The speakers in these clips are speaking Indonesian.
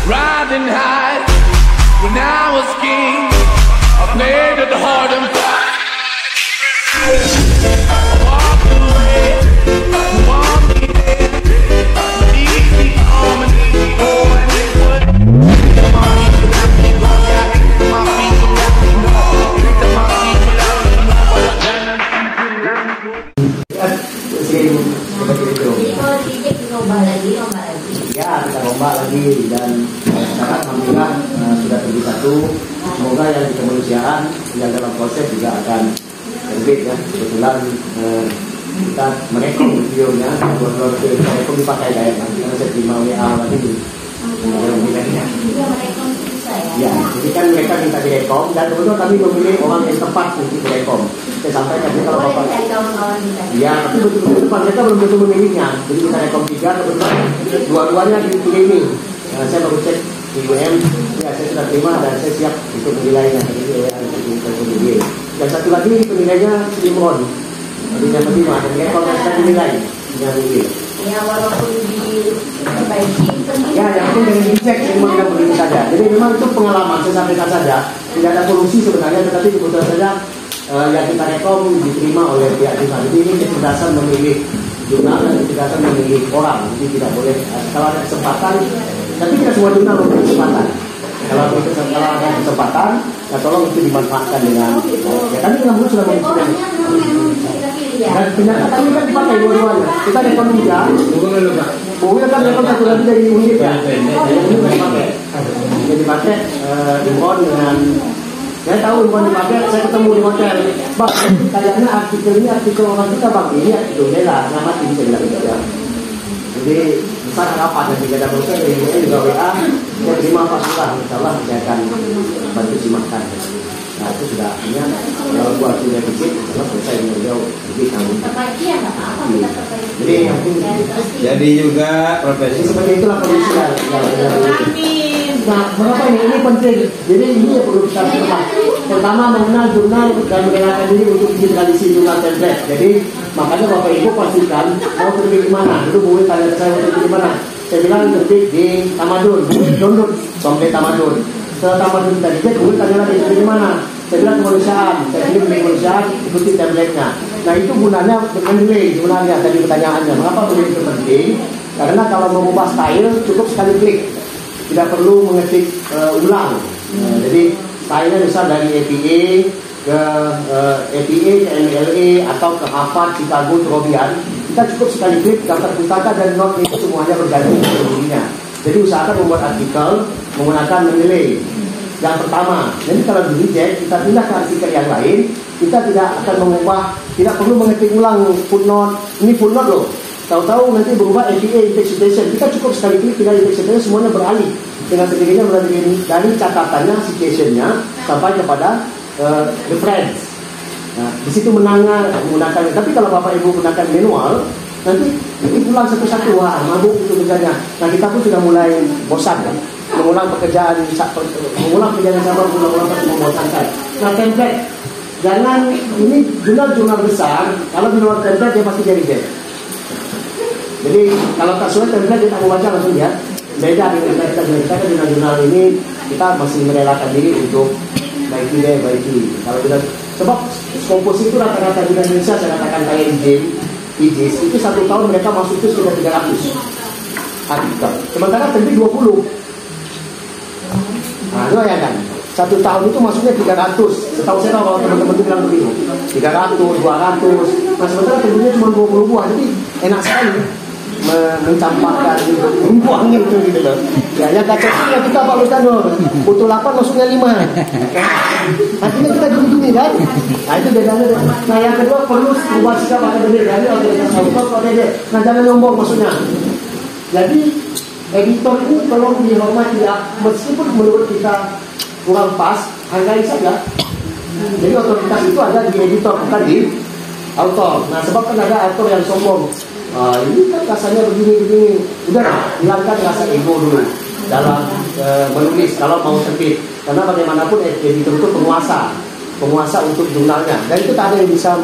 Riding high when I was king. I played at the hard and fast. I walked away, want me there. Easy on and easy on and it would. My people out there, my people out there, my people out there, what I've done. Ya, kita lomba lagi dan sekarang alhamdulillah sudah terbit satu. Semoga yang di kemanusiaan yang dalam proses juga akan terbit ya. Kebetulan kita merekom videonya, buat merekom dipakai kayak karena saya terima WA lagi. Ya, jadi kan mereka minta direkom dan kebetulan kami memilih orang yang tepat untuk direkom. Saya sampaikan kalau bapak. Ya, tapi betul-betul depan mereka belum tentu memilihnya. Jadi kita rekom 3 kebetulan dua-duanya di ini. Saya baru cek di UM, ya saya sudah terima dan saya siap untuk menilainya. Dan satu lagi penilainya Imron. Jadi yang pertama dan direkom yang kita dinilai yang ini. Ya walaupun diperbaiki ya yang penting jangan dicek semua kita begitu saja. Jadi memang itu pengalaman saya sampaikan saja, tidak ada solusi sebenarnya, tetapi kebetulan saja yang kita rekom diterima oleh pihak jurnal. Jadi ini kecerdasan memilih jurnal dan kecerdasan memilih orang. Jadi tidak boleh kalau ada kesempatan, tapi tidak semua jurnal memberi kesempatan. Kalau ada kesempatan, ya tolong itu dimanfaatkan dengan ya kami dengan sudah mengusulkan. Dan kenyataan ini kan dipakai dua-duanya. Kita rekom 3. Bukunya kan rekom satu lagi dari unit ya. Jadi dipakai Imron dengan saya tahu Imron dipakai, saya ketemu di hotel. Bang, kayaknya artikel ini artikel orang kita bang, ini artikel lah, nama tim saya bilang gitu ya. Jadi besar rapat dan tidak ada proses dari juga WA. Saya terima Pak Surah, insyaallah saya akan bantu simakkan. Nah itu sudah artinya kalau buat punya defisit, kalau selesai beliau lebih tanggung. Jadi yang jadi juga profesi seperti itulah kondisi lah. Nah, mengapa ini penting? Jadi ini yang perlu kita lakukan. Pertama mengenal jurnal dan mengenalkan diri untuk digitalisasi jurnal template. Jadi makanya Bapak Ibu pastikan mau terbit di mana. Dulu boleh tanya saya mau terbit di mana. Saya bilang terbit di Tamadun, download sampai Tamadun. Setelah Tamadun tadi dia boleh tanya lagi terbit di mana. Saya bilang kemanusiaan. Saya pilih kemanusiaan, ikuti template-nya. Nah itu gunanya menilai sebenarnya tadi pertanyaannya. Mengapa menilai itu penting? Karena kalau mengubah style cukup sekali klik. Tidak perlu mengetik ulang. Jadi stylenya bisa dari APA ke APA ke MLA atau ke Harvard, Chicago, Trobian. Kita cukup sekali klik daftar pustaka dan not itu semuanya bergantung dengan dirinya. Jadi usahakan membuat artikel menggunakan menilai. Yang pertama, jadi kalau di reject kita pindah ke artikel yang lain, kita tidak akan mengubah, tidak perlu mengetik ulang footnote. Ini footnote loh. Tahu-tahu nanti berubah APA index citation. Kita cukup sekali klik tinggal index citation semuanya beralih dengan sendirinya dari catatannya, citationnya sampai kepada reference. Nah, di situ menangnya menggunakan. Tapi kalau Bapak Ibu gunakan manual, nanti ulang satu-satu, wah mabuk itu kerjanya. Nah kita pun sudah mulai bosan kan, mengulang pekerjaan yang sama, mengulang membosankan. Nah template, jangan ini jurnal besar. Kalau di luar template dia pasti jadi reject. Jadi kalau tak sesuai template kita mau baca langsung ya. Beda dengan kita kan jurnal ini kita masih merelakan diri untuk baiki. Kalau kita sebab komposisi itu rata-rata di Indonesia saya katakan kayak IJIS itu 1 tahun mereka masuk itu sudah 300 artikel. Sementara template 20. Nah itu ya kan. 1 tahun itu masuknya 300. Setahu saya kalau teman-teman itu bilang begitu 300, 200. Nah sementara template cuma 20 buah. Jadi enak sekali mencampakkan membuangnya itu gitu loh. Ya yang kacau kita Pak Lustano butuh 8 masuknya 5. Artinya kita gini kan. Nah itu bedanya. Nah yang kedua perlu ubah sikap pada benar dari otoritas autor deh. Nah jangan nyombong maksudnya. Jadi editor ini tolong dihormati ya, meskipun menurut kita kurang pas, hargai saja. Jadi otoritas itu ada di editor bukan di autor. Nah sebab kan ada autor yang sombong. Ini kan rasanya begini. Udah hilangkan rasa ego dulu dalam menulis kalau mau terbit. Karena bagaimanapun editor itu penguasa untuk jurnalnya. Dan itu tak ada yang bisa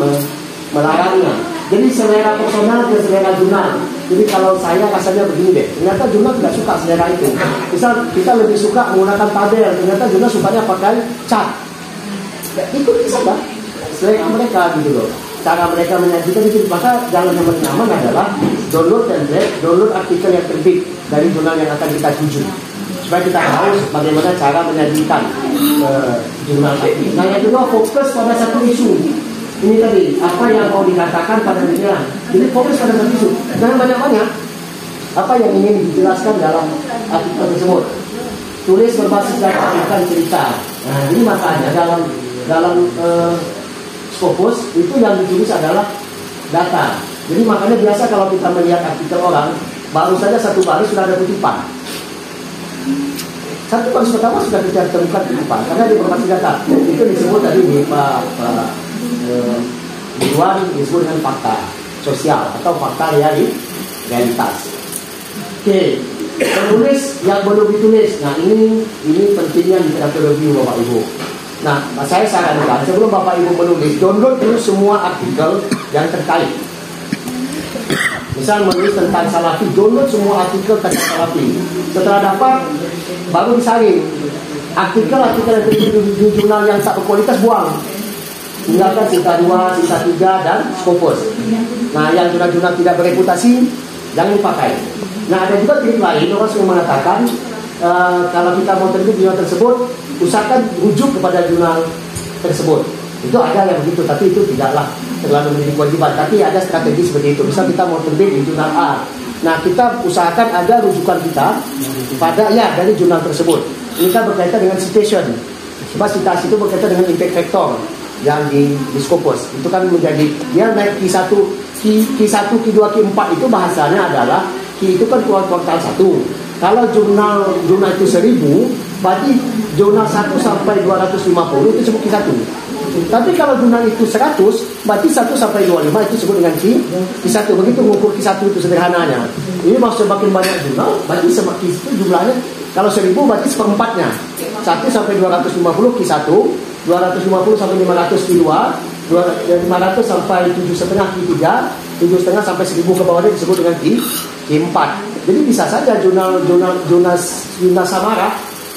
melarangnya. Jadi selera personal ke selera jurnal. Jadi kalau saya rasanya begini deh, ternyata Juna tidak suka selera itu. Misal kita lebih suka menggunakan tabel, ternyata Juna sukanya pakai cat. Ya, ikuti saja selera mereka gitu loh. Cara mereka menyajikan itu. Maka jalan yang paling aman adalah download template, download artikel yang terbit dari jurnal yang akan kita tuju, supaya kita tahu bagaimana cara menyajikan jurnal ini. Nah yang kedua, fokus pada satu isu. Ini tadi, apa yang mau dikatakan pada dunia. Jadi fokus pada satu isu. Jangan banyak-banyak. Apa yang ingin dijelaskan dalam artikel tersebut. Tulis berbasis data, bukan cerita. Nah, ini makanya dalam Scopus itu yang ditulis adalah data. Jadi makanya biasa kalau kita melihat artikel orang, baru saja satu baris sudah ada kutipan. Satu baris pertama sudah kita temukan kutipan, karena dia berbasis data. Itu disebut tadi di Pak Ridwan disebut dengan fakta sosial atau fakta realitas. Oke, penulis yang belum ditulis. Nah ini pentingnya literatur review Bapak Ibu. Nah saya sarankan sebelum Bapak Ibu menulis, download dulu semua artikel yang terkait. Misal menulis tentang Salafi, download semua artikel tentang Salafi. Setelah dapat, baru disaring. Artikel-artikel yang terjadi di jurnal yang tak berkualitas buang. Tinggalkan sisa 2, sisa 3 dan Scopus. Nah yang jurnal-jurnal tidak bereputasi jangan dipakai. Nah ada juga trik lain, orang sering mengatakan kalau kita mau terbit jurnal tersebut, usahakan rujuk kepada jurnal tersebut. Itu ada yang begitu, tapi itu tidaklah terlalu menjadi kewajiban. Tapi ada strategi seperti itu. Misal kita mau terbit di jurnal A, nah kita usahakan ada rujukan kita pada dari jurnal tersebut. Ini kan berkaitan dengan citation. Sebab citasi itu berkaitan dengan impact factor yang di Scopus. Itu kan menjadi dia naik Q1, Q1, Q2, Q4 itu bahasanya adalah Q itu kan kuartal 1. Kalau jurnal itu 1000, berarti jurnal 1 sampai 250 itu disebut Q1. Tapi kalau jurnal itu 100, berarti 1 sampai 25 itu disebut dengan Q1. Begitu mengukur Q1 itu sederhananya. Ini maksud semakin banyak jurnal, berarti semakin itu jumlahnya. Kalau 1000 berarti seperempatnya. 1 sampai 250 Q1, 250 sampai 500 Q2, 500 sampai 7,5 Q3, 7,5 sampai 1000 ke bawahnya disebut dengan Q4. Jadi bisa saja jurnal Samara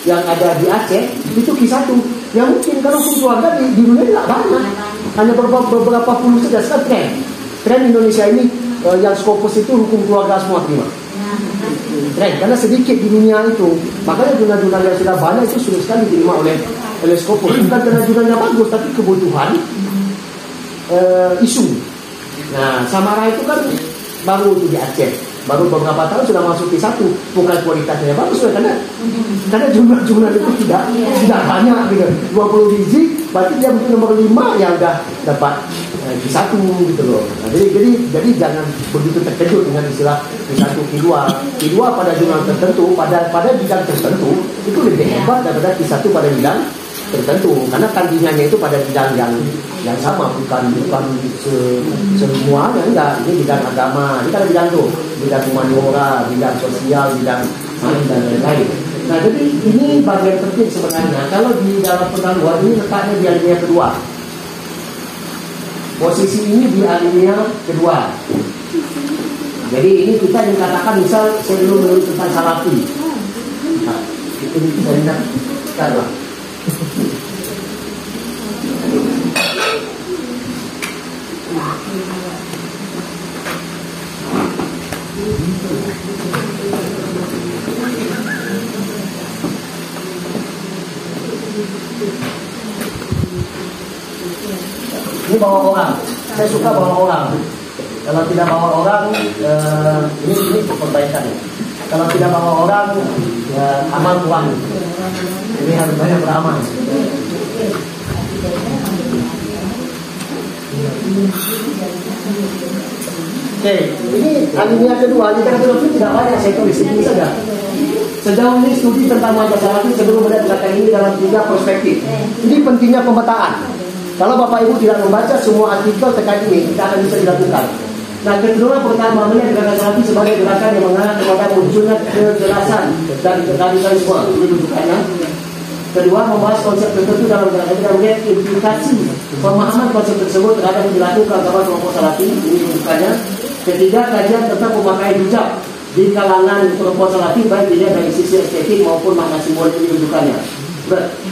yang ada di Aceh itu Q1. Yang mungkin kalau hukum keluarga di dunia tidak banyak, hanya beberapa puluh saja. Sekarang tren Indonesia ini yang Scopus itu hukum keluarga semua terima. Tren, karena sedikit di dunia itu. Makanya jurnal-jurnal yang sudah banyak itu sulit sekali diterima oleh Scopus. Bukan karena jurnalnya bagus, tapi kebutuhan isu. Nah, Samara itu kan baru di Aceh, baru beberapa tahun sudah masuk Q1. Bukan kualitasnya bagus, karena jumlah itu tidak banyak gitu. 20 biji, berarti dia mungkin nomor 5 yang udah dapat Q1 gitu loh. Nah, jadi jangan begitu terkejut dengan istilah Q1, Q2. Q2 pada jurnal tertentu, pada bidang tertentu itu lebih hebat daripada Q1 pada bidang tertentu, karena kandungannya itu pada bidang yang sama, bukan semuanya. Enggak, ini bidang agama, ini kan bidang tuh, bidang humaniora, bidang sosial, bidang dan lain-lain. Nah, jadi ini bagian penting sebenarnya. Kalau di dalam pendahuluan ini letaknya di alinea kedua. Posisi ini di alinea kedua. Jadi ini kita yang katakan misal sebelum menulis tentang Salafi. Nah, itu bisa dikatakan lah. Ini bawa orang, saya suka bawa orang. Kalau tidak bawa orang, ini perbaikan. Kalau tidak bawa orang, amal kurang. Ini harus banyak beramal. Oke, ini alinea kedua. Literatur tidak banyak, saya tulis ini saja. Sejauh ini studi tentang mazhab Salafi sebelum melihat belakang ini dalam 3 perspektif. Ini pentingnya pemetaan. Kalau Bapak Ibu tidak membaca semua artikel terkait ini, tidak akan bisa dilakukan. Nah, kedua pertama melihat gerakan Salafi sebagai gerakan yang mengarah kepada munculnya kejelasan dan radikalisme. Ini rujukannya. Kedua, membahas konsep tertentu dalam gerakan dan melihat implikasi pemahaman konsep tersebut terhadap perilaku keagamaan kelompok Salafi. Ini rujukannya. Ketiga, kajian tentang pemakaian hijab di kalangan perempuan salafi, baik dilihat dari sisi estetik maupun makna simbolik kedudukannya.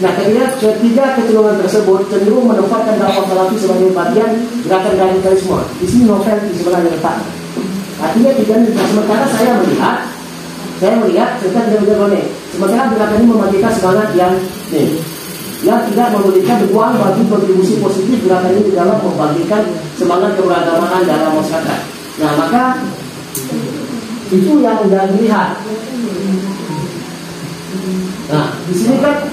Nah, ketiga kecenderungan tersebut cenderung menempatkan dakwah salafi sebagai bagian gerakan radikalisme. Di sini novel sebenarnya letak. Artinya tidak. Sementara saya melihat serta tidak boleh. Sementara gerakan ini membagikan semangat yang tidak memberikan ruang bagi kontribusi positif gerakan ini dalam membagikan semangat keberagamaan dalam masyarakat. Nah, maka itu yang sudah dilihat. Nah, di sini kan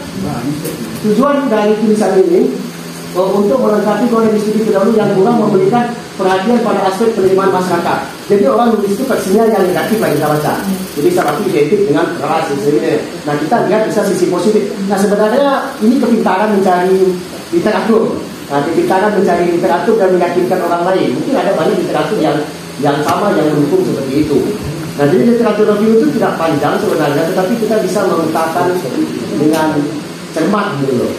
tujuan dari tulisan ini untuk melengkapi kondisi studi terdahulu yang kurang memberikan perhatian pada aspek penerimaan masyarakat. Jadi orang nulis itu versinya yang negatif yang kita baca. Jadi salafi identik dengan keras ini. Nah, kita lihat bisa sisi positif. Nah, sebenarnya ini kepintaran mencari literatur. Nah, kepintaran mencari literatur dan meyakinkan orang lain. Mungkin ada banyak literatur yang sama yang mendukung seperti itu. Nah, jadi literatur review itu tidak panjang sebenarnya, tetapi kita bisa mengungkapkan dengan cermat gitu loh.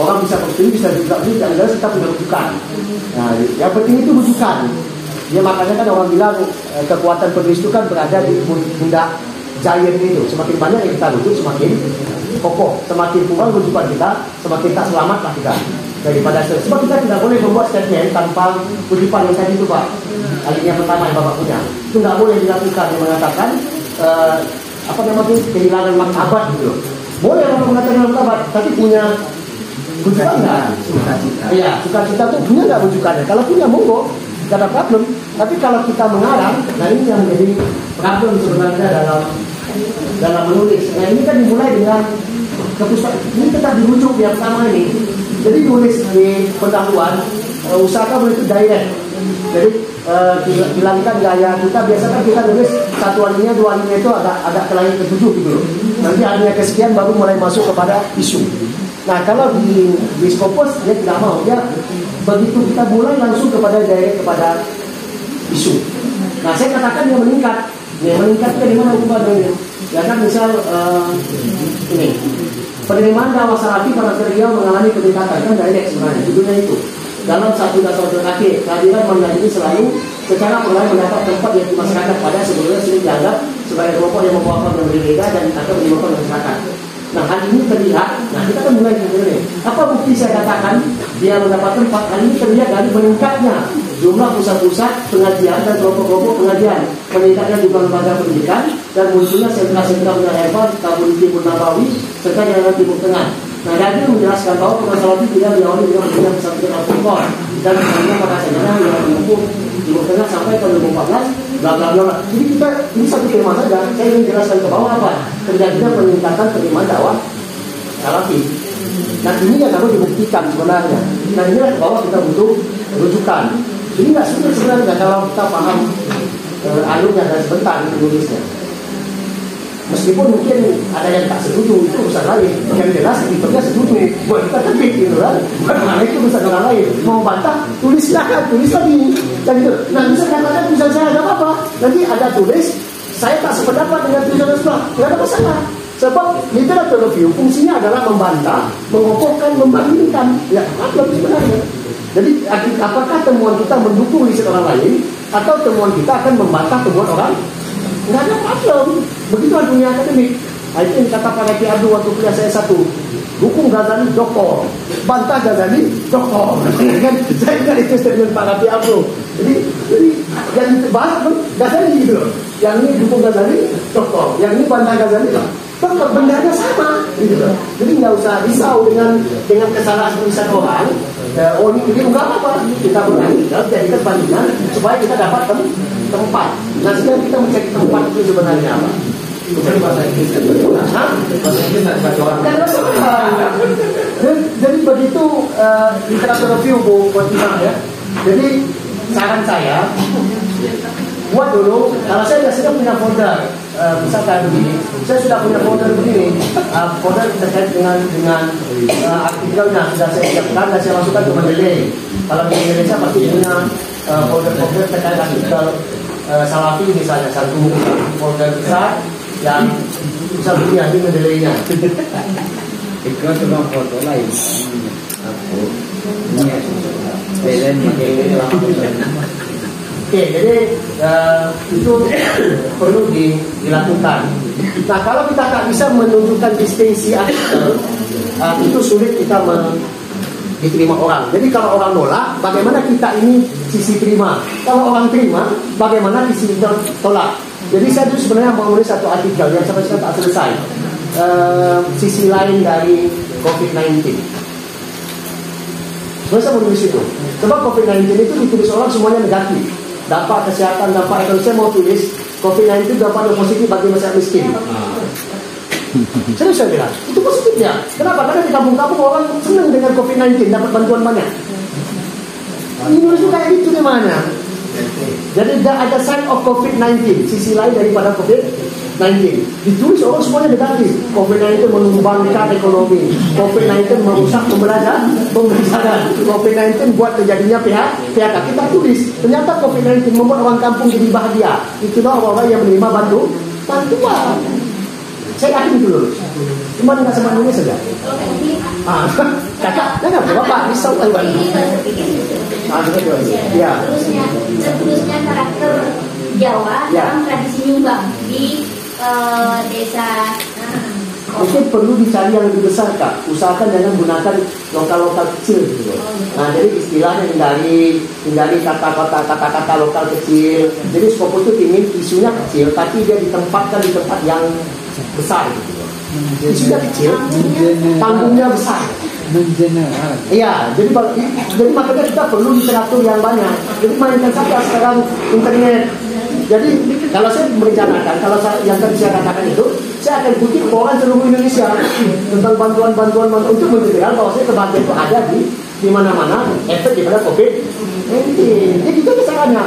Orang bisa berpikir, bisa juga beli, dan kita punya rujukan. Nah, yang penting itu rujukan. Ya, makanya kan orang bilang kekuatan penulis itu kan berada di pundak giant itu. Semakin banyak yang kita rujuk, semakin kokoh. Semakin kurang rujukan kita, semakin tak selamatlah kita daripada stres. Sebab kita tidak boleh membuat statement tanpa rujukan yang tadi itu, Pak. Alinea pertama yang Bapak punya. Itu tidak boleh dilakukan, yang mengatakan kehilangan martabat gitu. Boleh orang mengatakan martabat, tapi punya rujukan enggak? Iya, sukacita itu punya enggak rujukannya? Kalau punya monggo, tidak ada problem. Tapi kalau kita mengarang, nah ini yang menjadi problem sebenarnya dalam menulis. Nah, ini kan dimulai dengan ini tetap dirujuk yang pertama ini. Jadi tulis di pendahuluan, usahakan itu direct. Jadi hilangkan gaya kita. Biasanya kita tulis satu alinea, dua alinea itu agak kelain ketujuh gitu loh. Nanti alinea kesekian baru mulai masuk kepada isu. Nah, kalau di Scopus dia tidak mau. Dia begitu kita mulai langsung kepada isu. Nah, saya katakan dia meningkat. Dia meningkatnya di mana ukurannya? Ya kan, misal ini penerimaan dakwah salafi pada serial mengalami peningkatan, kan direct sebenarnya judulnya itu. Dalam satu dasar terakhir, kehadiran Manhaj ini selalu secara perlahan mendapat tempat di masyarakat pada sebelumnya sering dianggap sebagai kelompok yang membawakan dan berbeda dan akan menyebabkan masyarakat. Nah, hal ini terlihat. Nah, kita kan mulai dari apa bukti saya katakan dia mendapat tempat. Hal ini terlihat dari meningkatnya jumlah pusat-pusat pengajian dan kelompok-kelompok pengajian, meningkatnya jumlah lembaga pendidikan, dan munculnya sentra-sentra Bunda Herbal, Tabun Timur Nabawi, serta Jalan Timur Tengah. Nah, Dagil menjelaskan bahwa permasalahan itu tidak diawali dengan berdirinya pesantren Al-Furqan dan misalnya pada sejarah yang menempuh Timur Tengah sampai tahun 2014, bla bla bla. Jadi kita ini satu tema saja. Saya ingin jelaskan ke bawah apa terjadinya peningkatan penerimaan dakwah salafi. Nah, ini yang harus dibuktikan sebenarnya. Nah, ini ke bawah kita butuh rujukan. Ini nggak sulit sebenarnya kalau kita paham alurnya dan sebentar menulisnya. Meskipun mungkin ada yang tak setuju, itu urusan lain. Yang jelas kita setuju. Buat kita terbit gitu kan. Bukan itu urusan orang lain. Mau bantah, tulis silakan, tulis lagi. Dan itu. Nah, bisa katakan tulisan saya ada apa? Nanti ada tulis, saya tak sependapat dengan tulisan sebelah. Tidak ada masalah. Sebab literatur review fungsinya adalah membantah, mengokohkan, membandingkan. Ya, apa sebenarnya? Jadi apakah temuan kita mendukung riset orang lain atau temuan kita akan membantah temuan orang? Nggak ada problem. Begitu dunia akademik. Nah, itu yang kata Pak Raki Abdul waktu kuliah saya satu. Dukung Ghazali doktor, bantah Ghazali doktor. Kan saya ingat itu statement Pak Raki Abdul. Jadi yang dibahas pun Ghazali gitu loh. Yang ini dukung Ghazali doktor, yang ini bantah Ghazali lah. Dokter bendanya sama gitu loh. Jadi nggak usah risau dengan kesalahan tulisan orang. Oh ini enggak apa-apa, kita benahi, jadikan bandingan supaya kita dapat tempat. Nah, sekarang kita mencari tempat itu sebenarnya apa? Mencari bahasa Inggris. Bahasa Inggris tidak dibaca orang. Jadi begitu literatur review buat kita ya. Jadi saran saya buat dulu. Kalau saya biasanya punya folder, misalkan begini, saya sudah punya folder begini, folder terkait dengan artikelnya sudah saya siapkan dan saya masukkan ke Mendeley. Kalau di Indonesia pasti punya folder terkait artikel salafi misalnya, satu folder besar yang bisa begini Mendeley-nya. Itu cuma foto lain. Aku Oke, jadi itu perlu dilakukan. Nah, kalau kita tak bisa menunjukkan distingsi artikel, itu sulit kita diterima orang. Jadi kalau orang nolak, bagaimana kita ini sisi terima? Kalau orang terima, bagaimana sisi tolak? Jadi saya itu sebenarnya mau menulis satu artikel yang sampai sekarang tak selesai. Sisi lain dari COVID-19. Sebenarnya saya mau menulis itu. Sebab COVID-19 itu ditulis orang semuanya negatif. Dampak kesehatan, dampak ekonomi. Saya mau tulis COVID-19 dampak yang positif bagi masyarakat miskin. Serius saya bilang, itu positifnya. Kenapa? Karena di kampung-kampung orang senang dengan COVID-19, dapat bantuan banyak. Indonesia kayak gitu di mana? Jadi ada sign of COVID-19, sisi lain daripada COVID-19. Ditulis orang semuanya negatif. COVID-19 menumbangkan ekonomi, COVID-19 merusak pembelajaran, COVID-19 buat terjadinya PHK. Kita tulis, ternyata COVID-19 membuat orang kampung jadi bahagia. Itulah orang-orang yang menerima bantuan. Saya yakin itu lulus. Cuma dengan sama Indonesia saja. Kakak, jangan bapak risau Taiwan. Ya. Seterusnya karakter Jawa dalam tradisi nyumbang di desa. Mungkin perlu dicari yang lebih besar, Kak. Usahakan jangan gunakan lokal-lokal kecil gitu. Nah, jadi istilahnya hindari kata-kata lokal kecil. Jadi Skopo itu ingin isunya kecil, tapi dia ditempatkan di tempat yang besar gitu. Isunya kecil, panggungnya besar. Iya, jadi makanya kita perlu literatur yang banyak. Jadi mainkan saja sekarang internet. Jadi kalau saya merencanakan, yang tadi saya katakan itu, saya akan kutip orang seluruh Indonesia tentang bantuan untuk menjelaskan bahwa kebahagiaan itu ada di mana-mana, efek daripada COVID-19. Jadi itu caranya.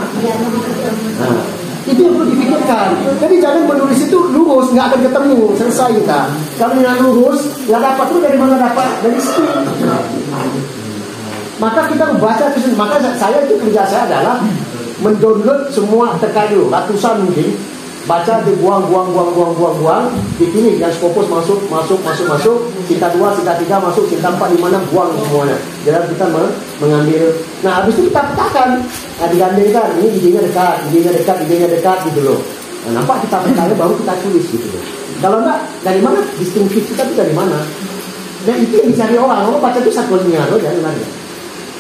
Nah, itu yang perlu dipikirkan. Jadi jangan menulis itu lurus, nggak akan ketemu, selesai kita. Kalau yang lurus, nggak dapat itu dari mana dapat? Dari situ. Maka kita membaca, maka saya itu kerja saya adalah mendownload semua terkait ratusan mungkin, baca dibuang, dipilih yang Skopus masuk, cinta 2, cinta 3 masuk, cinta 4 di mana buang semuanya. Jadi kita mengambil. Nah, habis itu kita petakan, digandingkan, ini idenya dekat gitu loh. Nah, nampak kita petakan baru kita tulis gitu loh. Kalau enggak, dari mana distintif kita itu dari mana? Dan itu yang dicari orang baca itu satu linear loh, jangan lagi.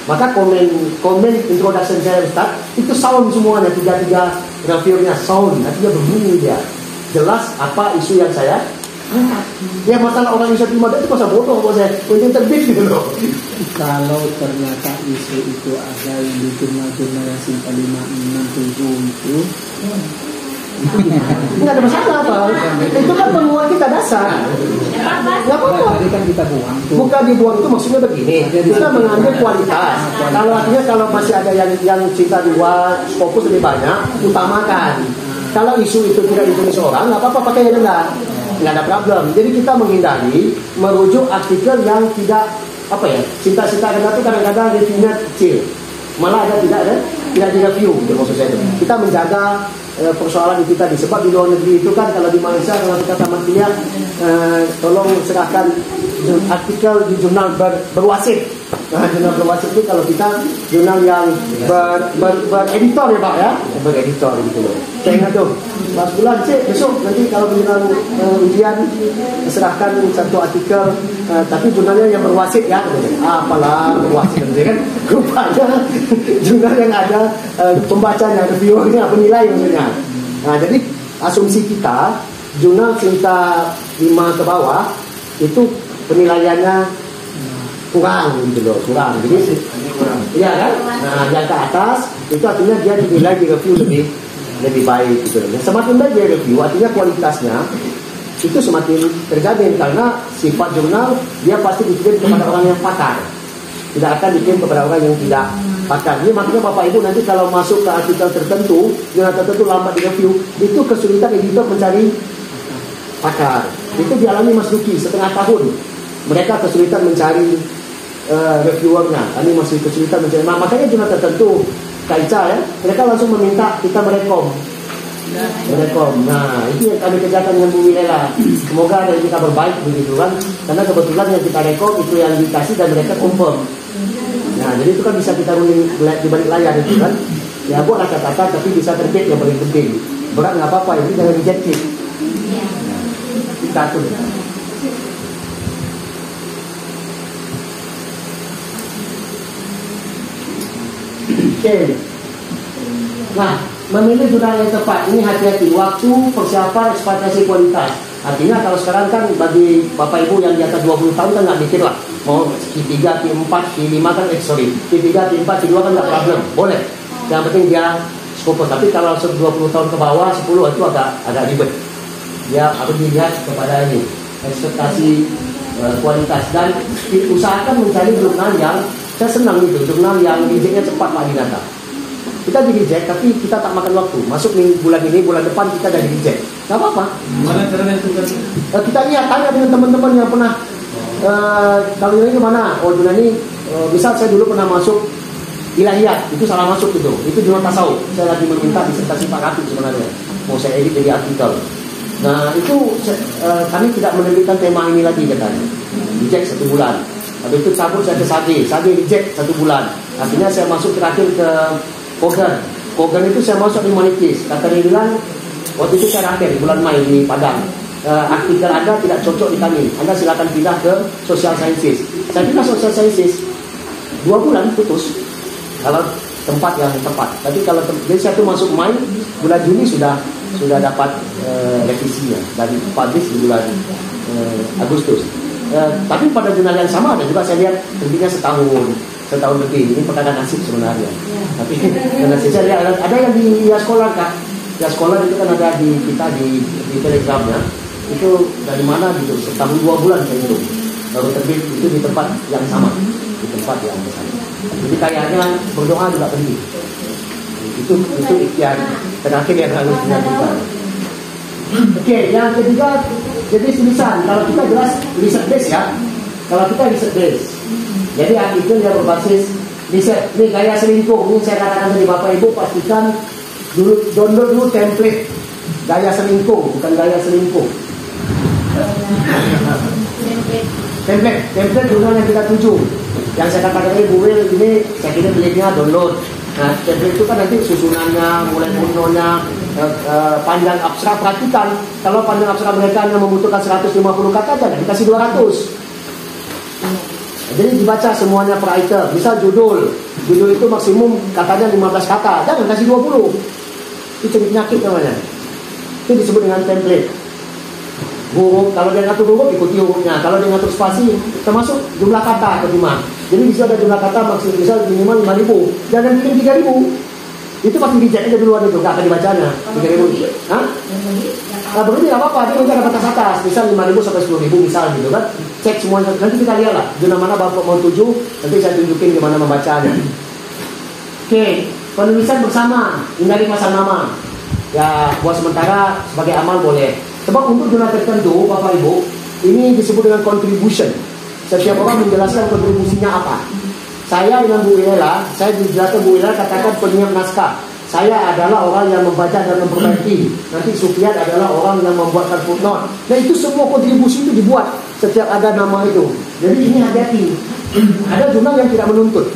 Maka komen introduction saya Ustaz itu sound semuanya, 3 review-nya sound, artinya berbunyi dia. Jelas apa isu yang saya angkat. Ya masalah orang Indonesia terima itu masa bodoh buat saya. Penting terbit gitu loh. Kalau ternyata isu itu ada yang di jurnal-jurnal yang simpel 5, 6, 7 itu nggak ada masalah Pak. Itu kan penguat kita dasar. Nggak apa-apa. Tadi kan kita buang tuh. Bukan dibuang itu maksudnya begini. Kita mengambil kualitas. Kalau artinya kalau masih ada yang cinta 2, fokus lebih banyak, utamakan. Kalau isu itu tidak ditulis orang, nggak apa-apa pakai yang enggak. Nggak ada problem. Jadi kita menghindari merujuk artikel yang tidak cinta-cinta itu kadang-kadang reviewnya kecil. Malah tidak direview gitu maksud saya itu. Kita menjaga persoalan itu tadi. Sebab di luar negeri itu kan kalau di Malaysia kalau kita tamat kuliah tolong serahkan artikel di jurnal berwasit. Nah, jurnal berwasit itu kalau kita jurnal yang bereditor ya Pak ya, bereditor gitu loh. Saya ingat tuh, Mas Bulan besok nanti kalau jurnal ujian serahkan satu artikel tapi jurnalnya yang berwasit ya. Apalah berwasit kan rupanya jurnal yang ada pembacanya, reviewernya, penilai maksudnya. Nah, jadi asumsi kita jurnal cinta 5 ke bawah itu penilaiannya kurang gitu loh, kurang. Jadi iya kan? Nah, yang ke atas itu artinya dia dinilai di review lebih baik gitu loh. Semakin baik dia review, artinya kualitasnya itu semakin terjamin karena sifat jurnal dia pasti dikirim kepada orang yang pakar. Tidak akan dikirim kepada orang yang tidak pakar. Jadi makanya Bapak Ibu nanti kalau masuk ke artikel tertentu, jurnal tertentu lambat di review, itu kesulitan editor mencari pakar. Itu dialami Mas Duki setengah tahun. Mereka kesulitan mencari reviewernya. Kami masih kesulitan mencari. Nah, makanya jurnal tertentu Kaica ya, mereka langsung meminta kita merekom. Nah, itu yang kami kerjakan dengan Bu Wilela. Semoga dari kita berbaik begitu kan. Karena kebetulan yang kita rekom itu yang dikasih dan mereka confirm. Nah, jadi itu kan bisa kita running di balik layar itu kan. Ya buatlah catatan tapi bisa terbit yang paling penting. Berat nggak apa-apa, itu jangan rejected. Kita atur. Oke. Nah, memilih jurnal yang tepat ini hati-hati. Waktu, persiapan, ekspektasi kualitas. Artinya kalau sekarang kan bagi bapak ibu yang di atas 20 tahun kan nggak mikir lah. Mau Q3, Q4, Q5 kan Q3, Q4, Q2 kan nggak problem. Boleh. Yang penting dia skopus. Tapi kalau 20 tahun ke bawah, 10 itu agak ribet. Dia harus dilihat kepada ini ekspektasi kualitas dan usahakan mencari jurnal yang saya senang itu, jurnal yang rejectnya cepat Pak Dinata. Kita di reject tapi kita tak makan waktu. Masuk nih bulan ini, bulan depan kita jadi reject. Gak apa-apa. Mana cara menentukan? Kita lihat, tanya dengan teman-teman yang pernah kalau ini mana? Oh jurnal ini, misal saya dulu pernah masuk Ilahiyat, itu salah masuk itu jurnal tasawuf. Saya lagi meminta disertasi Pak Ratib sebenarnya. Mau saya edit jadi artikel. Nah itu kami tidak menerbitkan tema ini lagi katanya. Reject 1 bulan. Habis itu cabut saya ke Sage reject 1 bulan. Artinya saya masuk terakhir ke Kogan itu saya masuk di Humanities. Kata dia bilang waktu itu saya akhir bulan Mei di Padang. Artikel Anda tidak cocok di kami. Anda silakan pindah ke Social Sciences. Saya pindah Social Sciences 2 bulan putus. Kalau tempat yang tepat. Tapi kalau jadi saya tuh masuk Mei, bulan Juni sudah dapat revisinya dari publish di bulan Agustus. Tapi pada jurnal yang sama ada juga saya lihat terbitnya setahun lebih. Ini perkara nasib sebenarnya. Tapi karena saya lihat ada yang di sekolah Kak. Ya sekolah itu kan ada di kita di Telegramnya. Itu dari mana gitu? Setahun 2 bulan saya itu baru terbit itu di tempat yang sama, di tempat yang sama. Jadi kayaknya berdoa juga penting. Itu ikhtiar terakhir yang harus dilakukan. Oke, yang ketiga jadi tulisan. Kalau kita jelas riset base ya. Kalau kita riset base. Jadi artikel yang berbasis riset. Ini gaya selingkuh. Ini saya katakan tadi Bapak Ibu pastikan download dulu template gaya selingkuh, bukan gaya selingkuh. Template jurnal yang kita tuju. Yang saya katakan tadi Bu Wil ini saya kira belinya download. Nah, template itu kan nanti susunannya, mulai urnonya, panjang abstrak. Perhatikan, kalau panjang abstrak mereka yang membutuhkan 150 kata jangan dikasih 200. Jadi dibaca semuanya per item. Misal judul itu maksimum katanya 15 kata, jangan kasih 20. Itu penyakit namanya. Itu disebut dengan template. Huruf, kalau dia ngatur huruf ikuti hurufnya. Kalau dia ngatur spasi, termasuk jumlah kata kelima. Jadi bisa ada jumlah kata maksud misal minimal 5.000, jangan bikin 3.000. Itu pasti reject aja duluan itu, nggak akan dibacanya 3.000. Hah? Nah, berarti nggak apa-apa, dia mungkin ada batas-batas, misal 5.000 sampai 10.000 misal gitu kan. Cek semuanya, nanti kita lihat lah, zona mana Bapak mau tuju, nanti saya tunjukin gimana membacanya. Oke, penulisan bersama, hindari pasang nama. Ya, buat sementara sebagai amal boleh. Sebab untuk jurnal tertentu, Bapak Ibu, ini disebut dengan contribution. Setiap orang menjelaskan kontribusinya apa. Saya dengan Bu Wilela, saya dijelaskan Bu Wilela katakan penyiap naskah. Saya adalah orang yang membaca dan memperbaiki. Nanti Sufyan adalah orang yang membuatkan footnote. Dan itu semua kontribusi itu dibuat setiap ada nama itu. Jadi ini hati-hati. Ada jurnal yang tidak menuntut.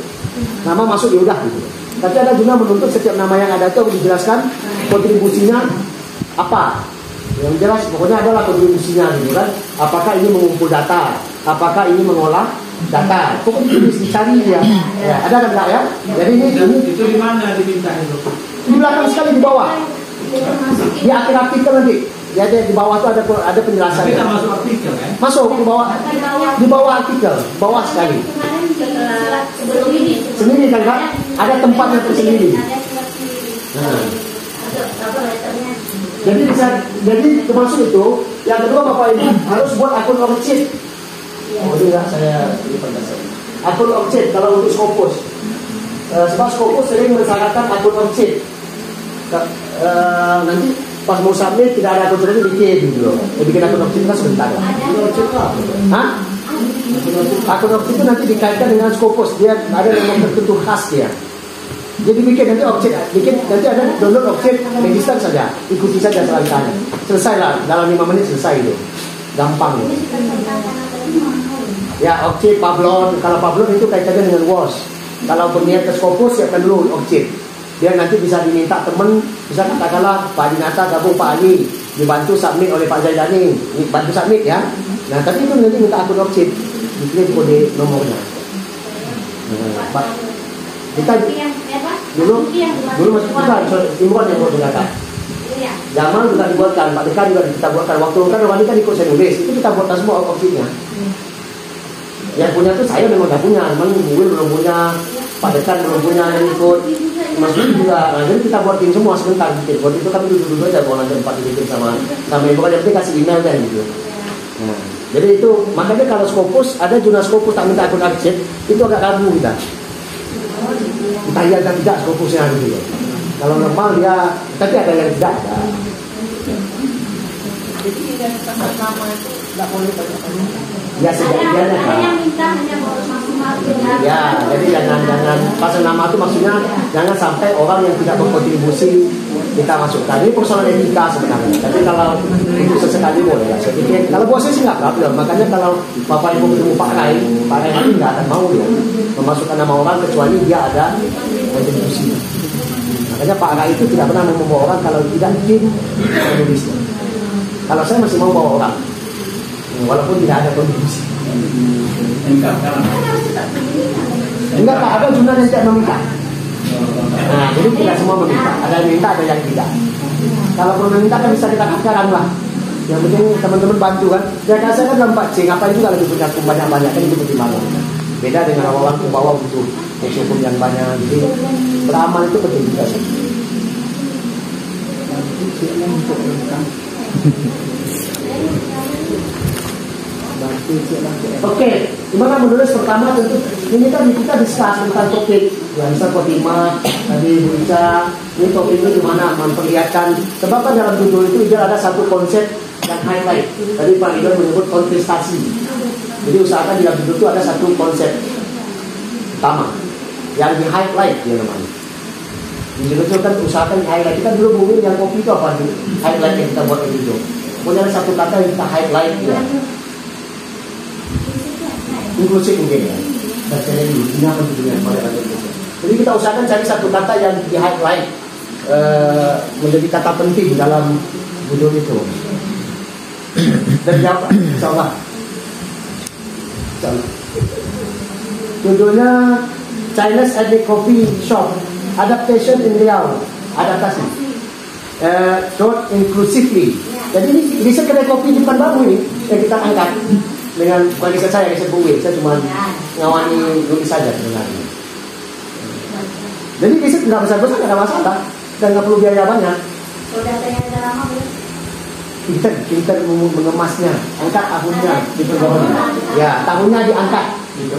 Nama masuk ya udah gitu. Tapi ada jurnal menuntut setiap nama yang ada itu dijelaskan kontribusinya apa. Yang jelas pokoknya adalah kontribusinya gitu kan. Apakah ini mengumpul data, apakah ini mengolah data. Pokoknya itu dicari ya. Ada kan enggak ya? Jadi ini itu di mana diminta itu? Di belakang sekali di bawah. Di akhir artikel nanti. Jadi di bawah itu ada penjelasannya. Kita masuk artikel kan? Masuk di bawah. Di bawah artikel, bawah sekali. Sebelum ini. Sendiri kan Kak? Ada tempatnya tersendiri. Nah. Jadi termasuk itu. Yang kedua Bapak Ibu harus buat akun worksheet. Oh tidak, saya akun worksheet kalau untuk Scopus. Sebab Scopus sering mensyaratkan akun worksheet. Nanti pas mau submit tidak ada akun worksheet bikin gitu loh. Bikin akun worksheet kan sebentar. Hah? Akun worksheet itu nanti dikaitkan dengan Scopus. Dia ada yang tertentu khas dia. Jadi bikin nanti objek, nanti ada download objek, register saja, ikuti saja selanjutnya. Selesai lah, dalam 5 menit selesai itu, gampang. Ya objek Pablon, kalau Pablon itu kaitannya dengan WOS. Kalau berniat ke Skopus, siapkan dulu objek. Dia nanti bisa diminta teman, bisa katakanlah Pak Dinata gabung Pak Ali, dibantu submit oleh Pak Zaidani, bantu submit ya. Nah tapi itu nanti minta akun objek, diklik kode nomornya. Pak, kita dulu masih kita imbauan yang buat data. Zaman juga dibuatkan, Pak Dekan juga kita buatkan. Waktu kan wanita ikut saya nulis, itu kita buatkan semua objeknya. Yang punya tuh saya memang nggak punya, memang gue belum punya, Pak Dekan belum punya yang ikut, Mas Budi juga. Nah, jadi kita buatin semua sebentar bikin. Waktu itu kami duduk aja kalau nanti 4 bikin sama ibu kan, kasih email kan gitu. Nah, jadi itu makanya kalau Skopus ada jurnal Skopus tak minta akun objek itu agak ragu kita. Kita iya dan tidak Skopusnya gitu. Kalau normal ya, tapi ada yang tidak ada. Jadi yang tempat nama itu nggak boleh banyak-banyak. Ya sejatinya ada yang minta hanya maksimal. Ya, jadi jangan pasang nama itu maksudnya jangan sampai orang yang tidak berkontribusi kita masukkan. Ini persoalan etika sebenarnya. Tapi kalau untuk sesekali boleh ya. Saya pikir kalau buat saya sih nggak problem. Makanya kalau Bapak Ibu ketemu Pak Rai nanti nggak akan mau ya memasukkan nama orang kecuali dia ada kontribusi. Makanya Pak Rai itu tidak pernah membawa orang kalau tidak izin menulisnya. Kalau saya masih mau bawa orang, walaupun tidak ada kontribusi. Enggak, Pak, ada jumlah yang tidak meminta. Nah, jadi tidak semua meminta. Ada yang minta, ada yang tidak. Kalau perlu meminta kan bisa kita katakan lah. Yang penting teman-teman bantu kan. Ya kan saya kan dalam 4C, ngapain juga lagi punya hukum banyak-banyak kan itu bagaimana. Beda dengan orang bawa butuh hukum yang banyak. Jadi beramal itu penting juga sih. Oke, gimana menulis pertama tentu ini kan kita discuss tentang topik yang bisa khotimah tadi Bu Ica, ini topiknya gimana memperlihatkan sebab kan dalam judul itu ada satu konsep yang highlight. Tadi Pak Ridwan menyebut kontestasi. Jadi usahakan di dalam judul itu ada satu konsep utama yang di highlight dia namanya. Di judul itu kan usahakan di highlight. Kita dulu ngomongin yang kopi itu apa nih? Highlight yang kita buat di judul. Kemudian ada satu kata yang kita highlight ya. Inklusif mungkin ya. Bacanya dulu, ini apa judulnya pada kata inklusif. Jadi kita usahakan cari satu kata yang di highlight menjadi kata penting dalam judul itu. Dan jawab, insyaallah. Judulnya Chinese Ethnic Coffee Shop Adaptation in Riau. Adaptasi. Short inclusively. Jadi ini riset kedai kopi di Pekanbaru ini yang kita angkat. Dengan kualitas saya buku, saya cuma ngawani nulis saja sebenarnya. Jadi riset nggak besar-besar, nggak ada masalah dan nggak perlu biaya banyak. Kalau datanya sudah lama belum? Kita mengemasnya, angkat tahunnya gitu ya, tahunnya diangkat gitu.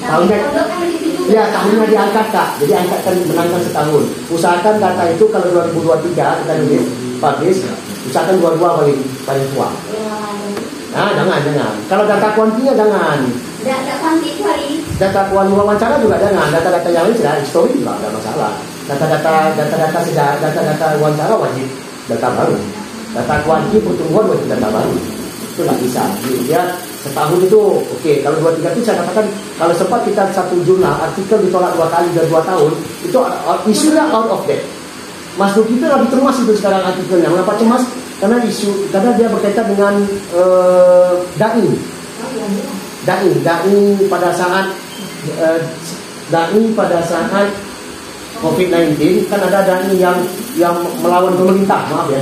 Tahunnya diangkat Kak. Jadi angkatkan menangkan setahun. Usahakan data itu kalau 2023 kita nulis publish, usahakan 22 paling tua. Nah, jangan. Kalau data kuantinya jangan. Data kuanti itu hari ini. Data wawancara juga jangan. Data-data yang lain sudah history juga ada masalah. Data wawancara wajib data baru. Data kuanti pertumbuhan wajib data baru. Itu nggak bisa. Dia setahun itu oke. Kalau 23 itu saya katakan kalau sempat kita satu jurnal artikel ditolak 2 kali dan 2 tahun itu isunya out of date. Mas Duki itu lagi cemas itu sekarang artikelnya. Mengapa cemas? Karena dia berkaitan dengan dai pada saat COVID-19 kan ada dai yang melawan pemerintah, maaf ya.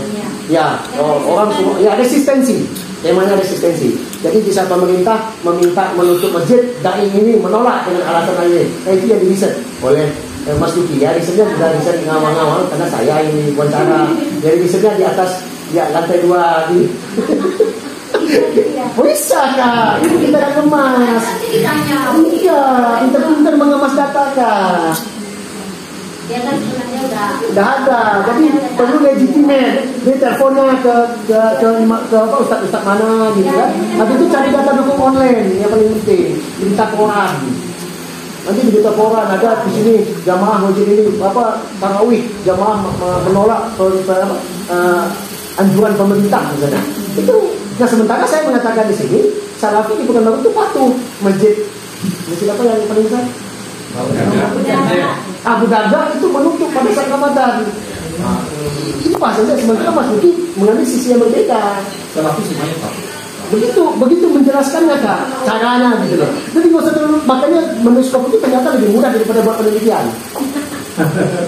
Ya, orang semua ya resistensi. Temanya resistensi. Jadi di saat pemerintah meminta menutup masjid, dai ini menolak dengan alasan lain. Itu yang diriset oleh Mas Duki ya. Risetnya sudah riset ngawang-ngawang karena saya ini wawancara. Jadi risetnya di atas lantai 2 di. Bisa Kak, ini kita akan kemas. Iya, pintar-pintar mengemas data Kak. Dia kan sebenarnya udah ada, jadi perlu legitimate. Dia teleponnya ke ustaz mana gitu kan. Habis itu cari data dukung online yang paling penting. Berita koran. Nanti di berita koran ada di sini jamaah masjid ini tarawih jamaah menolak anjuran pemerintah misalnya. Itu. Nah sementara saya mengatakan di sini Salafi di Pekanbaru itu patuh masjid apa yang paling besar? Abu Darda itu menutup pada saat Ramadan. Ini pasal saya sementara Mas Duki mengambil sisi yang berbeda. Salafi semuanya Pak. Begitu menjelaskannya Kak, caranya gitu loh. Jadi nggak usah terlalu, makanya menuskop itu ternyata lebih mudah daripada buat penelitian.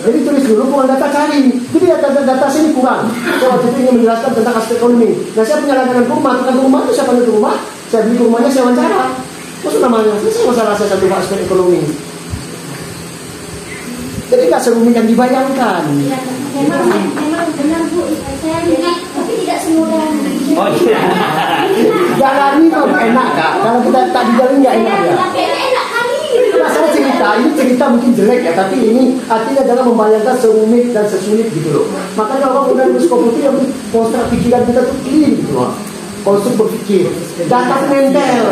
Jadi tulis dulu, kurang data cari. Jadi data sini kurang. Saya waktu itu ingin menjelaskan tentang aspek ekonomi. Nah saya punya langganan rumah, tukang rumah itu siapa itu rumah? Saya beli rumahnya, saya wawancara. Maksud namanya, selesai masalah saya satu aspek ekonomi. Jadi nggak serumit yang dibayangkan. Ya, memang benar Bu, saya lihat, tapi tidak semudah. Oh iya. Jalani itu enak Kak. Kalau kita tak dijalani nggak enak ya. Enak kali. Nah, saya cerita, ini cerita mungkin jelek ya, tapi ini artinya adalah membayangkan serumit dan sesulit gitu loh. Makanya orang udah nuskop itu yang konstruk pikiran kita tuh clean gitu loh. Konstruk berpikir, data mental.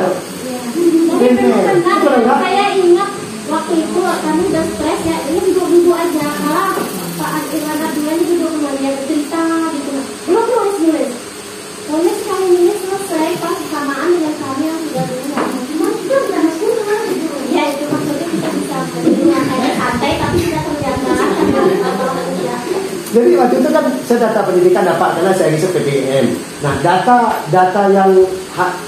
Saya ingat waktu itu kami udah stres ya, ini duduk-duduk aja. Kalau Pak Irwan Abdullah ini duduk kembali cerita gitu. Belum nulis. Nulis kali ini selesai pas bersamaan dengan kami yang sudah dulu. Cuma itu udah masuk kan? Ya itu maksudnya kita bisa santai tapi tidak terjaga. Jadi waktu itu kan saya data pendidikan dapat karena saya riset PPM. Nah data yang